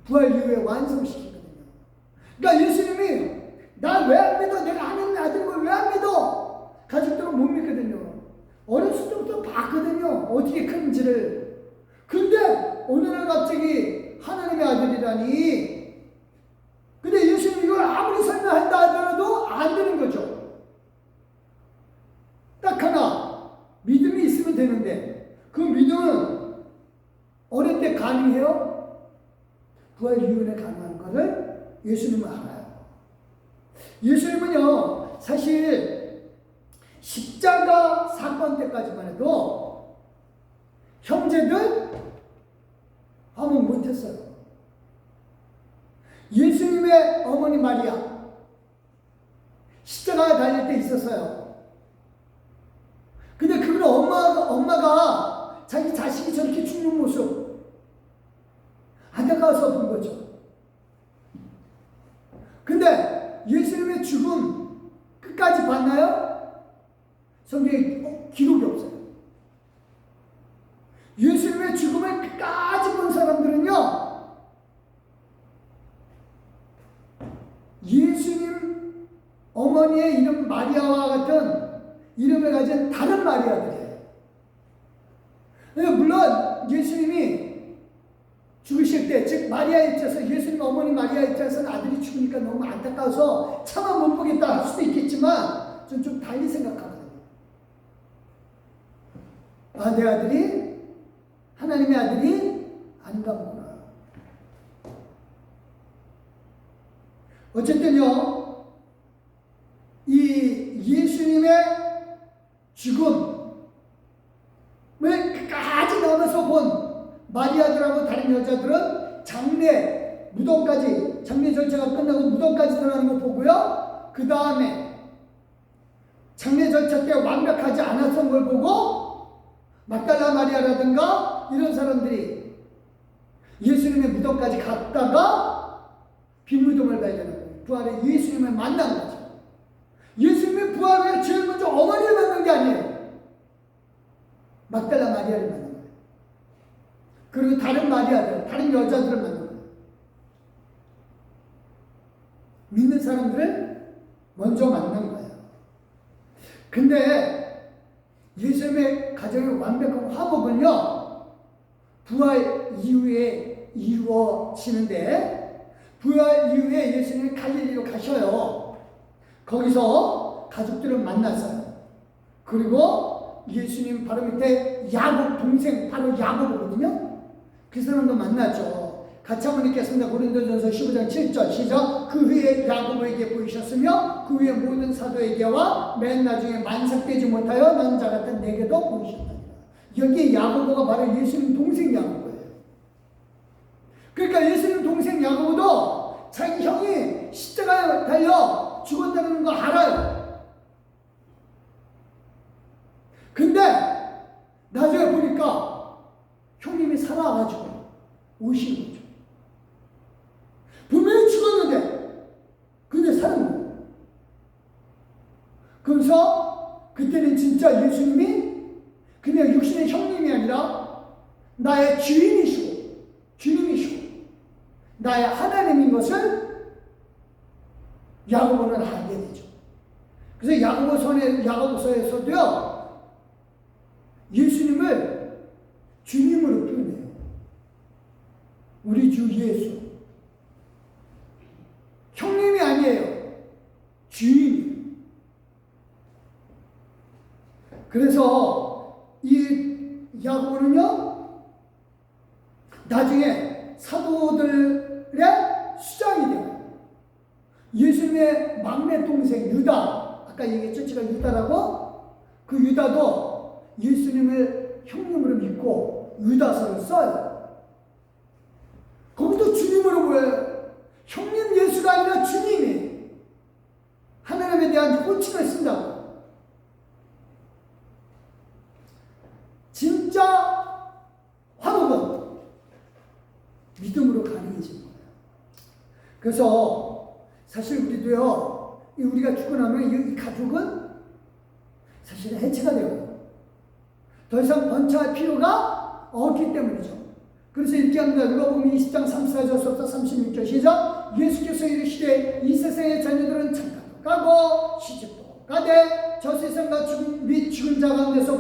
부활 이후에 완성시키거든요. 그러니까 예수님이 나 왜 안 믿어? 내가 하나님의 아들을 왜 안 믿어? 가족들은 못 믿거든요. 어렸을 때부터 봤거든요. 어떻게 큰지를. 근데 어느 날 갑자기 하나님의 아들이라니. 근데 예수님 이걸 아무리 설명한다 하더라도 안 되는 거죠. 딱 하나. 믿음이 있으면 되는데 그 믿음은 어릴 때 가능해요? 부활 이후에 가능한 것을 예수님은 알아요. 예수님은요, 사실 십자가 사건 때까지만 해도 형제들 화목 못했어요. 예수님의 어머니 마리아 십자가에 달릴 때 있었어요. 근데 그걸 엄마가 자기 자식이 저렇게 죽는 모습 안타까워서 본 거죠. 근데 예수님의 죽음 끝까지 봤나요? 성경에 기록이 없어요. 예수님의 죽음을 끝까지 본 사람들은요, 예수님 어머니의 이름 마리아와 같은 이름을 가진 다른 마리아들이에요. 물론 예수님이 죽으실 때, 즉 마리아에 있어서 예수님 어머니 마리아에 있어서는 아들이 죽으니까 너무 안타까워서 차마 못 보겠다 할 수도 있겠지만 저는 좀 달리 생각하거든요. 아, 내 아들이 하나님의 아들이 아닌가 보구나. 어쨌든요, 이 예수님의 죽음을 끝까지 넘어서 본 마리아들하고 다른 여자들은 장례, 무덤까지, 장례 절차가 끝나고 무덤까지 들어가는 거 보고요. 그 다음에 장례 절차 때 완벽하지 않았던 걸 보고 막달라 마리아라든가 이런 사람들이 예수님의 무덤까지 갔다가 빈 무덤을 발견하고 부활의 예수님을 만난 거죠. 예수님의 부활에 제일 먼저 어머니를 만난 게 아니에요. 막달라 마리아를 만난 거예요. 그리고 다른 마리아들, 다른 여자들을 만난 거예요. 믿는 사람들을 먼저 만난 거예요. 근데 예수님의 가정의 완벽한 화목은요, 부활 이후에 이루어지는데, 부활 이후에 예수님이 갈릴리로 가셔요. 거기서 가족들을 만났어요. 그리고 예수님 바로 밑에 야곱 동생, 바로 야곱이거든요. 그 사람도 만났죠. 같이 한번 읽겠습니다. 고린도전서 15장 7절 시작. 그 후에 야곱에게 보이셨으며 그 후에 모든 사도에게와 맨 나중에 만삭되지 못하여 난 자 같은 내게도 보이셨다니라. 여기 야고보가 바로 예수님 동생 야고보예요. 그러니까 예수님 동생 야고보도 자기 형이 십자가에 달려 죽었다는 거 알아요. 근데 나중에 보니까 형님이 살아가지고 오시는 거죠. 분명히 죽었는데 근데 사는 거예요. 그래서 그때는 진짜 예수님이 그냥 육신의 형님이 아니라 나의 주인이시고 주님이시고 나의 하나님인 것을 야고보는 알게 되죠. 그래서 야고보서에서도요 예수님을 주님으로 표현해요. 우리 주 예수. 형님이 아니에요. 주인. 그래서 이 야고보는요 나중에 사도들의 수장이 돼요. 예수님의 막내 동생 유다, 아까 얘기했죠? 제가 유다라고? 그 유다도 예수님을 형님으로 믿고 유다서를 써요. 거기도 주님으로 보여요. 형님 예수가 아니라 주님이 하나님에 대한 호칭을 쓴다고. 진짜 화목은 믿음으로 가능해진 거예요. 그래서 사실 우리도요, 우리가 죽고 나면 이 가족은 사실 해체가 되고 더 이상 번창할 필요가 없기 때문이죠. 그래서 이렇게 합니다. 누가복음 20장 34절부터 36절 시작. 예수께서 이르시되 이 세상의 자녀들은 창가도 가고 시집도 가되 저 세상과 죽음 및 죽은 자 가운데서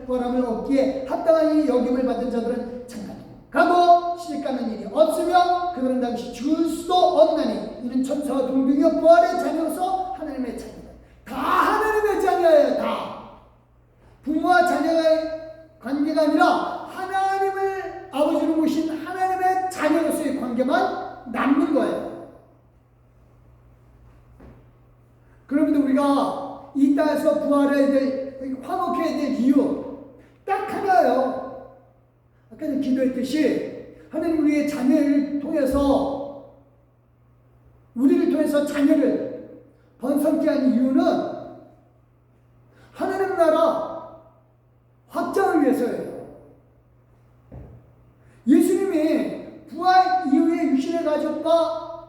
부활함을 얻기에 합당한 이 여김을 받은 자들은 창가도 가고 시집가는 일이 없으며 그들은 당시 죽을 수도 없나니 이는 천사와 동등이여 부활의 자녀로서 하나님의 자녀다. 다 하나님의 자녀예요. 다. 부모와 자녀의 관계가 아니라 하나님을 아버지로 모신 하나님의 자녀로서의 관계만 남는 거예요. 그러면 우리가 이 땅에서 부활해야 될, 화목해야 될 이유 딱 하나예요. 아까 기도했듯이 하나님 우리의 자녀를 통해서 우리를 통해서 자녀를 번성케 한 이유는 하나님 나라 확장을 위해서예요. 예수님이 부활 이후에 육신의 가족과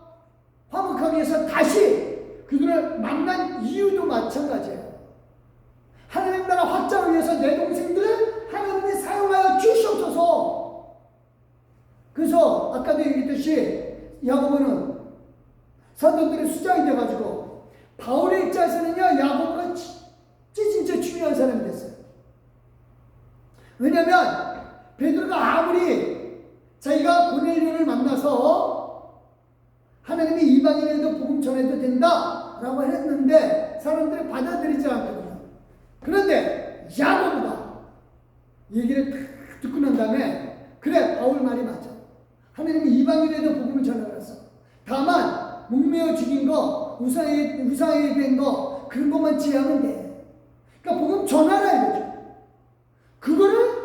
화목하기 위해서 다시 그들을 만난 이유도 마찬가지예요. 하나님 나라 확장을 위해서 내 동생들을 하나님이 사용하여 주시옵소서. 그래서 아까도 얘기했듯이 야고보는 사도들의 수장이 돼가지고 바울의 입장에서는요 야고보가 진짜 중요한 사람이 됐어요. 왜냐하면 베드로가 아무리 자기가 고넬료를 만나서 하나님이 이방인에도 복음 전해도 된다라고 했는데 사람들이 받아들이지 않거든요. 그런데 야고보가 얘기를 탁 듣고 난 다음에 그래 바울 말이 맞아. 하나님이 이방인에도 복음을 전하라서 다만 목매어 죽인 거 우상에 된 거 그런 것만 지하면 돼. 그러니까 복음 전하라 이거죠. 그거를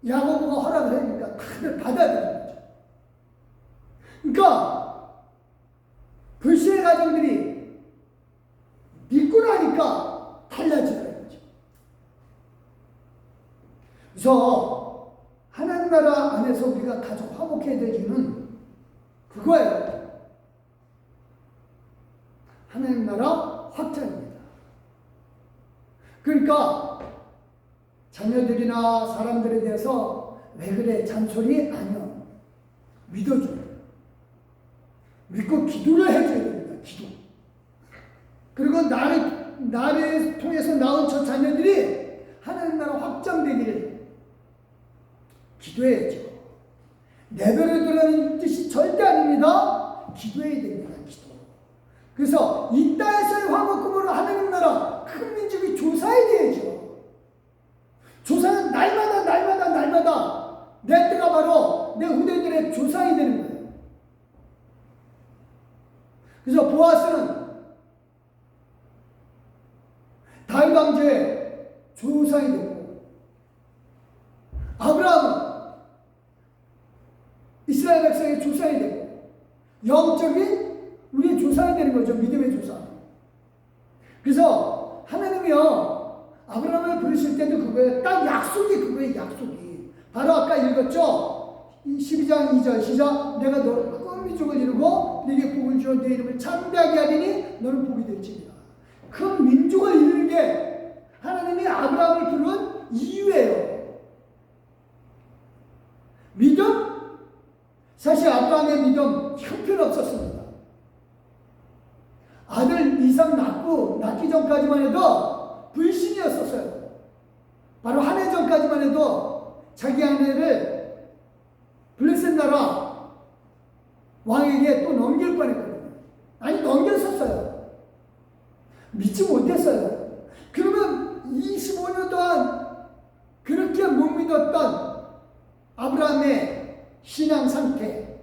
야고보가 허락을 해주니까 다들 받아들이는 거죠. 그러니까 불신의 가정들이 믿고 나니까 달라지는 거죠. 그래서 하나님 나라 안에서 우리가 가족 화목해야 될 이유는 그거예요. 하나님 나라 확장입니다. 그러니까 자녀들이나 사람들에 대해서 왜 그래 잔소리 아니요. 믿어줘요. 믿고 기도를 해줘야 됩니다. 기도. 그리고 나를 통해서 나온 저 자녀들이 하나님 나라 확장되기를 기도해야죠. 내버려두라는 뜻이 절대 아닙니다. 기도해야 됩니다. 기도. 그래서 이 땅에서의 화목금으로 하나님 나라 큰 민족이 조사해야죠. 조사는 날마다 내 때가 바로 내 후대들의 조상이 되는 거예요. 그래서 보아스는 다윗 왕조의 조상이 되고 아브라함은 이스라엘 백성의 조상이 되고 영적인 우리의 조상이 되는 거죠. 믿음의 조상. 그래서 하나님이요 아브라함을 부르실 때도 그거예요. 딱 약속이 그거예요. 약속이. 바로 아까 읽었죠. 12장 2절 시작. 내가 너를 큰 민족을 이루고 네게 복을 주어 네 이름을 창대하게 하리니 너는 복이 될지니라. 큰 민족을 이루는 게 하나님이 아브라함을 부른 이유예요. 믿음? 사실 아브라함의 믿음 형편없었습니다. 아들 이삭 낳기 전까지만 해도 불신이었었어요. 바로 한 해 전까지만 해도 자기 아내를 블레셋 나라 왕에게 또 넘길 뻔했거든요. 아니 넘겼었어요. 믿지 못했어요. 그러면 25년 동안 그렇게 못 믿었던 아브라함의 신앙 상태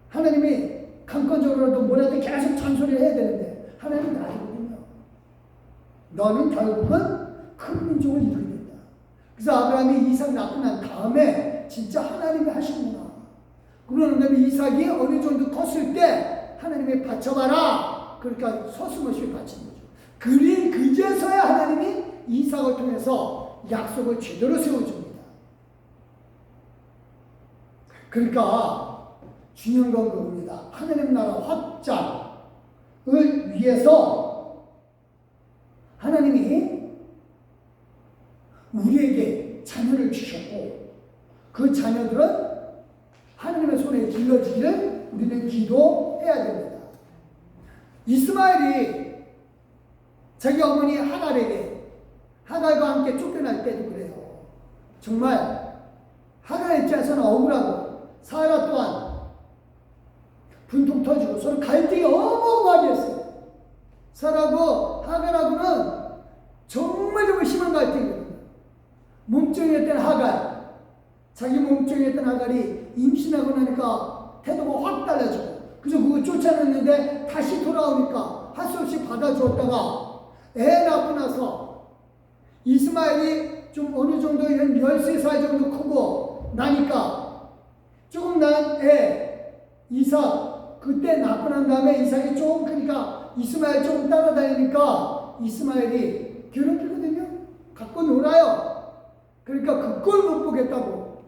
하나님이 강권적으로도 뭐라도 계속 잔소리를 해야 되는데 하나님은 알거든요. 너는 결국은 큰 민족을 이루게 된다. 그래서 아브라함이 이삭 낳고 난 다음에 진짜 하나님이 하시구나. 그러는 다음에 이삭이 어느 정도 컸을 때 하나님이 바쳐봐라. 그러니까 서슴없이 바치는 거죠. 그제서야 하나님이 이삭을 통해서 약속을 제대로 세워줍니다. 그러니까 중요한 건 그겁니다. 하나님 나라 확장을 위해서 하나님이 우리에게 자녀를 주셨고 그 자녀들은 하나님의 손에 길러지기를 우리는 기도해야 됩니다. 이스마엘이 자기 어머니 하갈과 함께 쫓겨날 때도 그래요. 정말 하갈의 입장에서는 억울하고 사라 또한 분통 터지고 서로 갈등이 어마어마하게 했어요. 사라하고 하갈하고는 정말 심한 갈등이거든요. 몸종이었던 하갈, 자기 몸종이었던 하갈이 임신하고 나니까 태도가 확 달라지고 그래서 그거 쫓아냈는데 다시 돌아오니까 할 수 없이 받아주었다가 애 낳고 나서 이스마엘이 좀 어느 정도 13살 정도 크고 나니까 조금 난 애 이삭 그때 낳고 난 다음에 이삭이 조금 크니까 이스마엘 조금 따라다니니까 이스마엘이 괴롭히거든요. 갖고 놀아요. 그러니까 그 꼴 못 보겠다고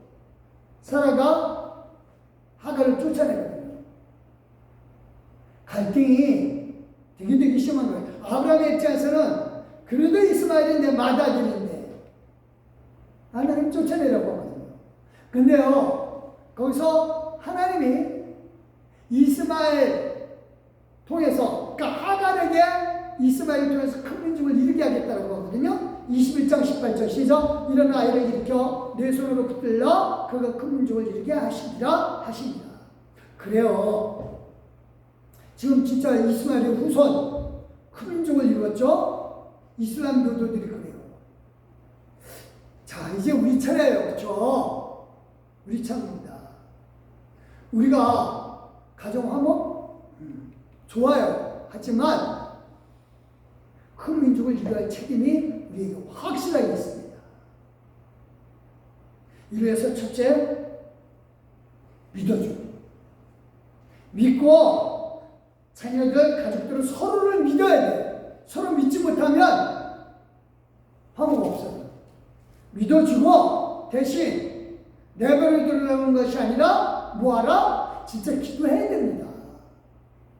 사라가 하갈을 쫓아내거든요. 갈등이 되게 심한 거예요. 아브라함의 입장에서는 그래도 이스마엘이 내 맏아들인데 하나님 쫓아내라고 하거든요. 근데요 거기서 하나님이 이스마엘 통해서 그러니까 하갈에게 이스마엘을 통해서 큰 민족을 이루게 하겠다고 하거든요. 21장 18절 시작. 이런 아이를 일으켜 내 손으로 붙들라 그가 큰 민족을 이루게 하시리라 하십니다. 그래요. 지금 진짜 이스마엘의 후손 큰 민족을 이루었죠. 이슬람 교도들이 그래요. 자, 이제 우리 차례예요. 그렇죠? 우리 차례입니다. 우리가 가정 화목 좋아요. 하지만 큰 민족을 이루어야 할 책임이 우리에게 확실하게 있습니다. 이래서 첫째, 믿어줘. 믿고 자녀들, 가족들은 서로를 믿어야 돼. 서로 믿지 못하면 화목 없어요. 믿어주고 대신 내버려 두려는 것이 아니라 뭐하라? 진짜 기도해야 됩니다.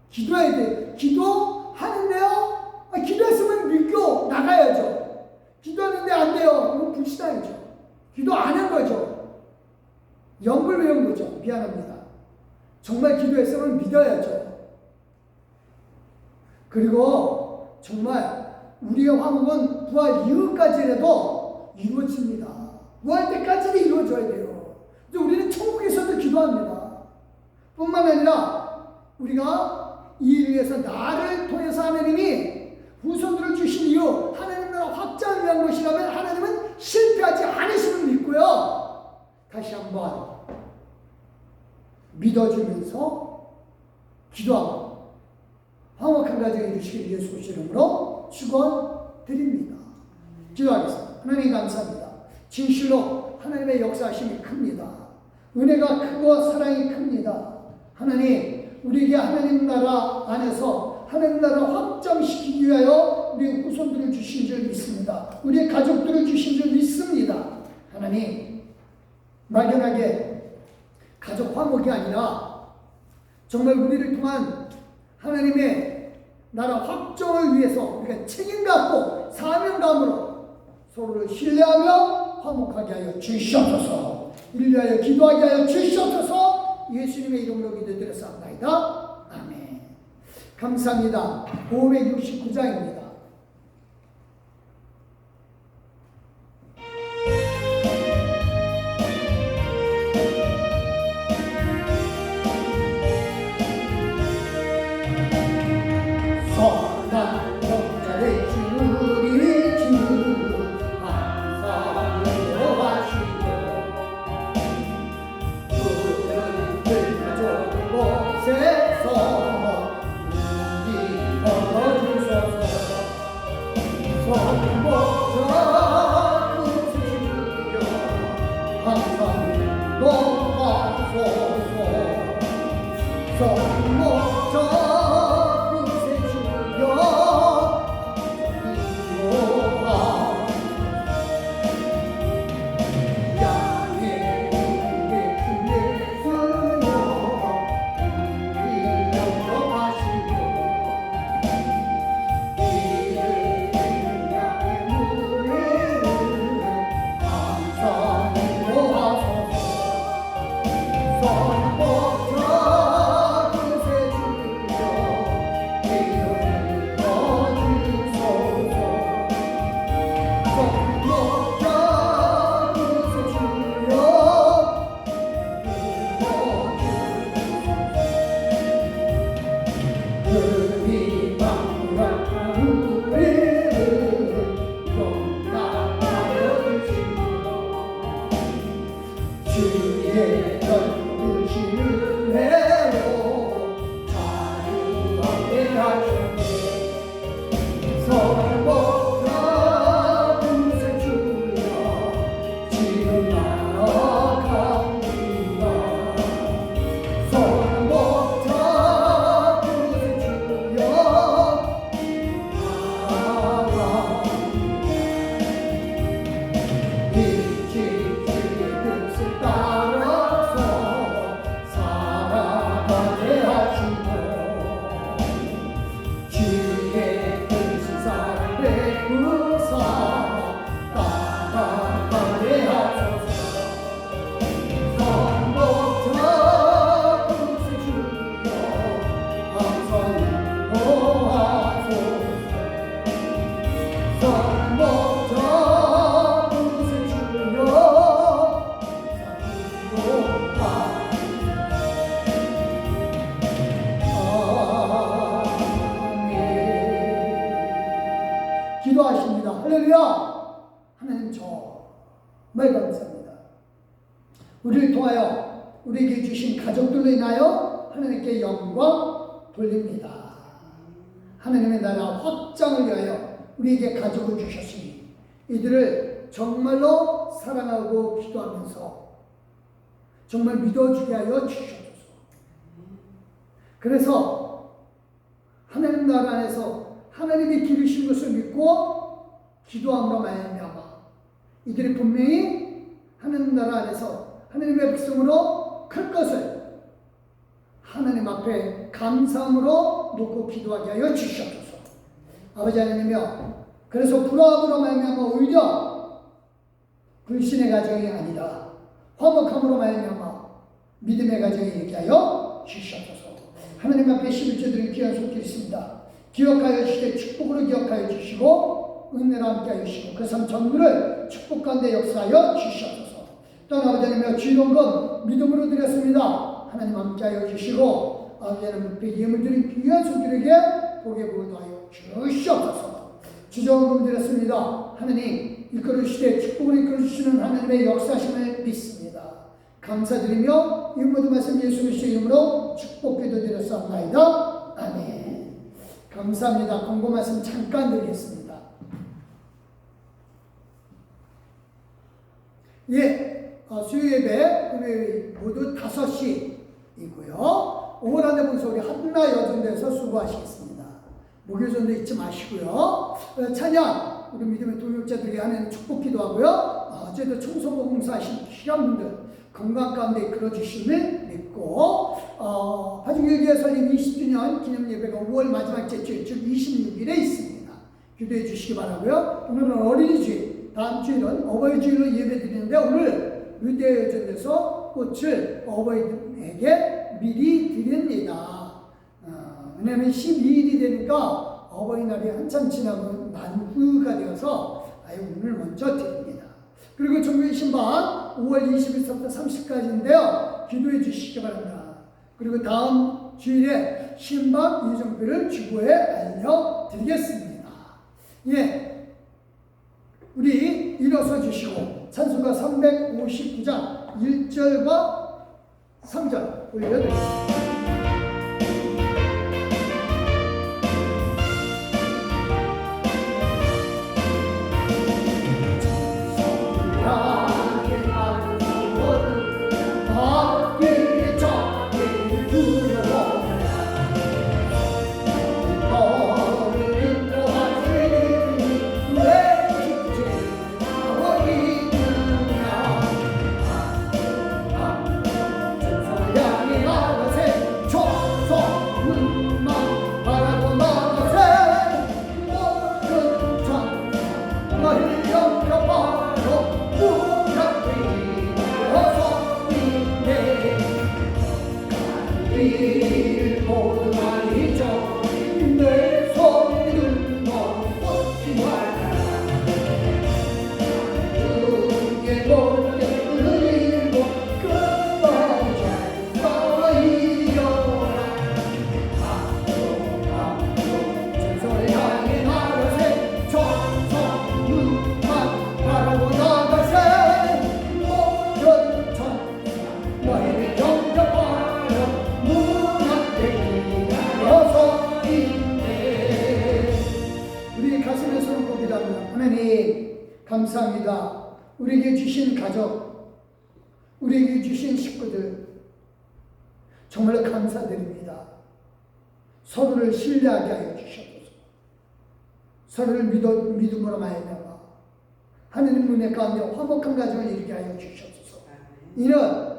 기도해야 돼. 기도하는데요? 기도했으면 믿고 나가야죠. 기도하는데 안 돼요. 이건 불신앙이죠. 기도 안 한 거죠. 영불 배운 거죠. 미안합니다. 정말 기도했으면 믿어야죠. 그리고 정말 우리의 화목은 부활 이후까지라도 이루어집니다. 부활 때까지는 이루어져야 돼요. 이제 우리는 천국에서도 기도합니다. 뿐만 아니라 우리가 이 일을 위해서 나를 통해서 하나님이 후손들을 주신 이유 하나님 나라 확장을 위한 것이라면 하나님은 실패하지 않으심을 믿고요. 다시 한번 믿어주면서 기도하고 화목한 가정이 이루시길 예수 그리스도 이름으로 축원드립니다. 기도하겠습니다. 하나님 감사합니다. 진실로 하나님의 역사하심이 큽니다. 은혜가 크고 사랑이 큽니다. 하나님, 우리에게 하나님 나라 안에서 하나님 나라 확장시키기 위하여 우리 후손들을 주신 줄 믿습니다. 우리의 가족들을 주신 줄 믿습니다. 하나님, 막연하게 가족 화목이 아니라 정말 우리를 통한 하나님의 나라 확정을 위해서 우리가 책임 갖고 사명감으로 서로를 신뢰하며 화목하게 하여 주시옵소서. 이를 위하여 기도하게 하여 주시옵소서. 예수님의 이름으로 기도드렸사옵나이다. 아멘. 감사합니다. 569장입니다. 선한 영자를 주리 주 항상 인도하시고 그들을 가져온 곳에서 우리 걸어주소서. 성모자 그시여 항상 인도하소서. 성모자 정말 감사합니다. 우리를 통하여 우리에게 주신 가족들로 인하여 하나님께 영광 돌립니다. 하나님의 나라 확장을 위하여 우리에게 가족을 주셨으니 이들을 정말로 사랑하고 기도하면서 정말 믿어주게 하여 주셔서 그래서 하나님 나라 안에서 하나님이 기르신 것을 믿고 기도함으로 말미암아 이들이 분명히 하나님 나라 안에서 하나님의 백성으로 클 것을 하나님 앞에 감사함으로 놓고 기도하게 하여 주시옵소서. 아버지 하나님이여, 그래서 불화함으로 말미암아 오히려 불신의 가정이 아니라 화목함으로 말미암아 믿음의 가정이 있게 하여 주시옵소서. 하나님 앞에 11조 드린 귀한 손길이 있습니다. 기억하여 주시되 축복으로 기억하여 주시고 은혜로 함께 하여 주시고 그 삶 전부를 축복 가운데 역사하여 주시옵소서. 또한 아버지 하나님이여 주일원금 믿음으로 드렸습니다. 하나님 함께 하여 주시고 아버지 하나님 앞에 예물 드린 귀한 손길에게 복의 복을 더하여 주시옵소서. 주정금 드렸습니다. 하나님 이끌어 주시되 축복을 이끌어 주시는 하나님의 역사심을 믿습니다. 감사드리며 이 모든 말씀 예수 그리스도의 이름으로 축복 기도드렸사옵나이다. 아멘. 감사합니다. 공고 말씀 잠깐 드리겠습니다. 수요 예배 금요일 모두 5시이고요. 오늘 안에 본서 우리 한나 여전대에서 수고하시겠습니다. 목요전도 잊지 마시고요. 찬양 우리 믿음의 동역자들이 하는 축복 기도하고요. 어제도 청소부 봉사하신 귀한 분들 건강 가운데 이끌어 주심을 믿고 파주교회 설립 20주년 기념 예배가 5월 마지막 주일 즉 26일에 있습니다. 기도해 주시기 바라고요. 오늘은 어린이주일, 다음 주일은 어버이주일로 예배 드리는데 오늘 르데여전에서 꽃을 어버이에게 미리 드립니다. 왜냐하면 12일이 되니까 어버이날이 한참 지나고 만후가 되어서 오늘 먼저 드립니다. 그리고 종교의 신방 5월 20일부터 30일까지인데요. 기도해 주시기 바랍니다. 그리고 다음 주일에 신방 예정표를 주보에 알려드리겠습니다. 우리 일어서 주시고 찬송가 359장 1절과 3절 올려드리겠습니다. 감사합니다. 우리에게 주신 가족, 우리에게 주신 식구들 정말 감사드립니다. 서로를 신뢰하게 하여 주셔서 서로를 믿음으로 말미암아 하느님 은혜 가운데 화목한 가정을 이루게 하여 주셔서 이는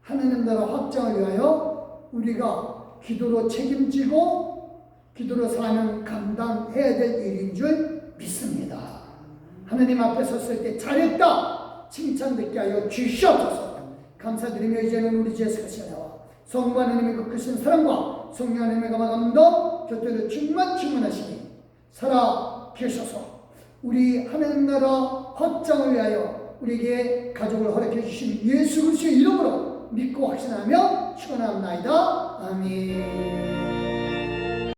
하느님 나라 확장을 위하여 우리가 기도로 책임지고 기도로 사는 감당해야 될 일인 줄 믿습니다. 하나님 앞에 섰을 때 잘했다 칭찬 듣게 하여 주시옵소서. 감사드리며 이제는 우리 주 예수 그리스도의 나와 성부 하나님의 그 크신 사랑과 성령 하나님의 감화감도 곁들여 충만하시니 살아 계셔서 우리 하나님 나라 확장을 위하여 우리에게 가족을 허락해 주신 예수 그리스도의 이름으로 믿고 확신하며 축원합니다. 아멘.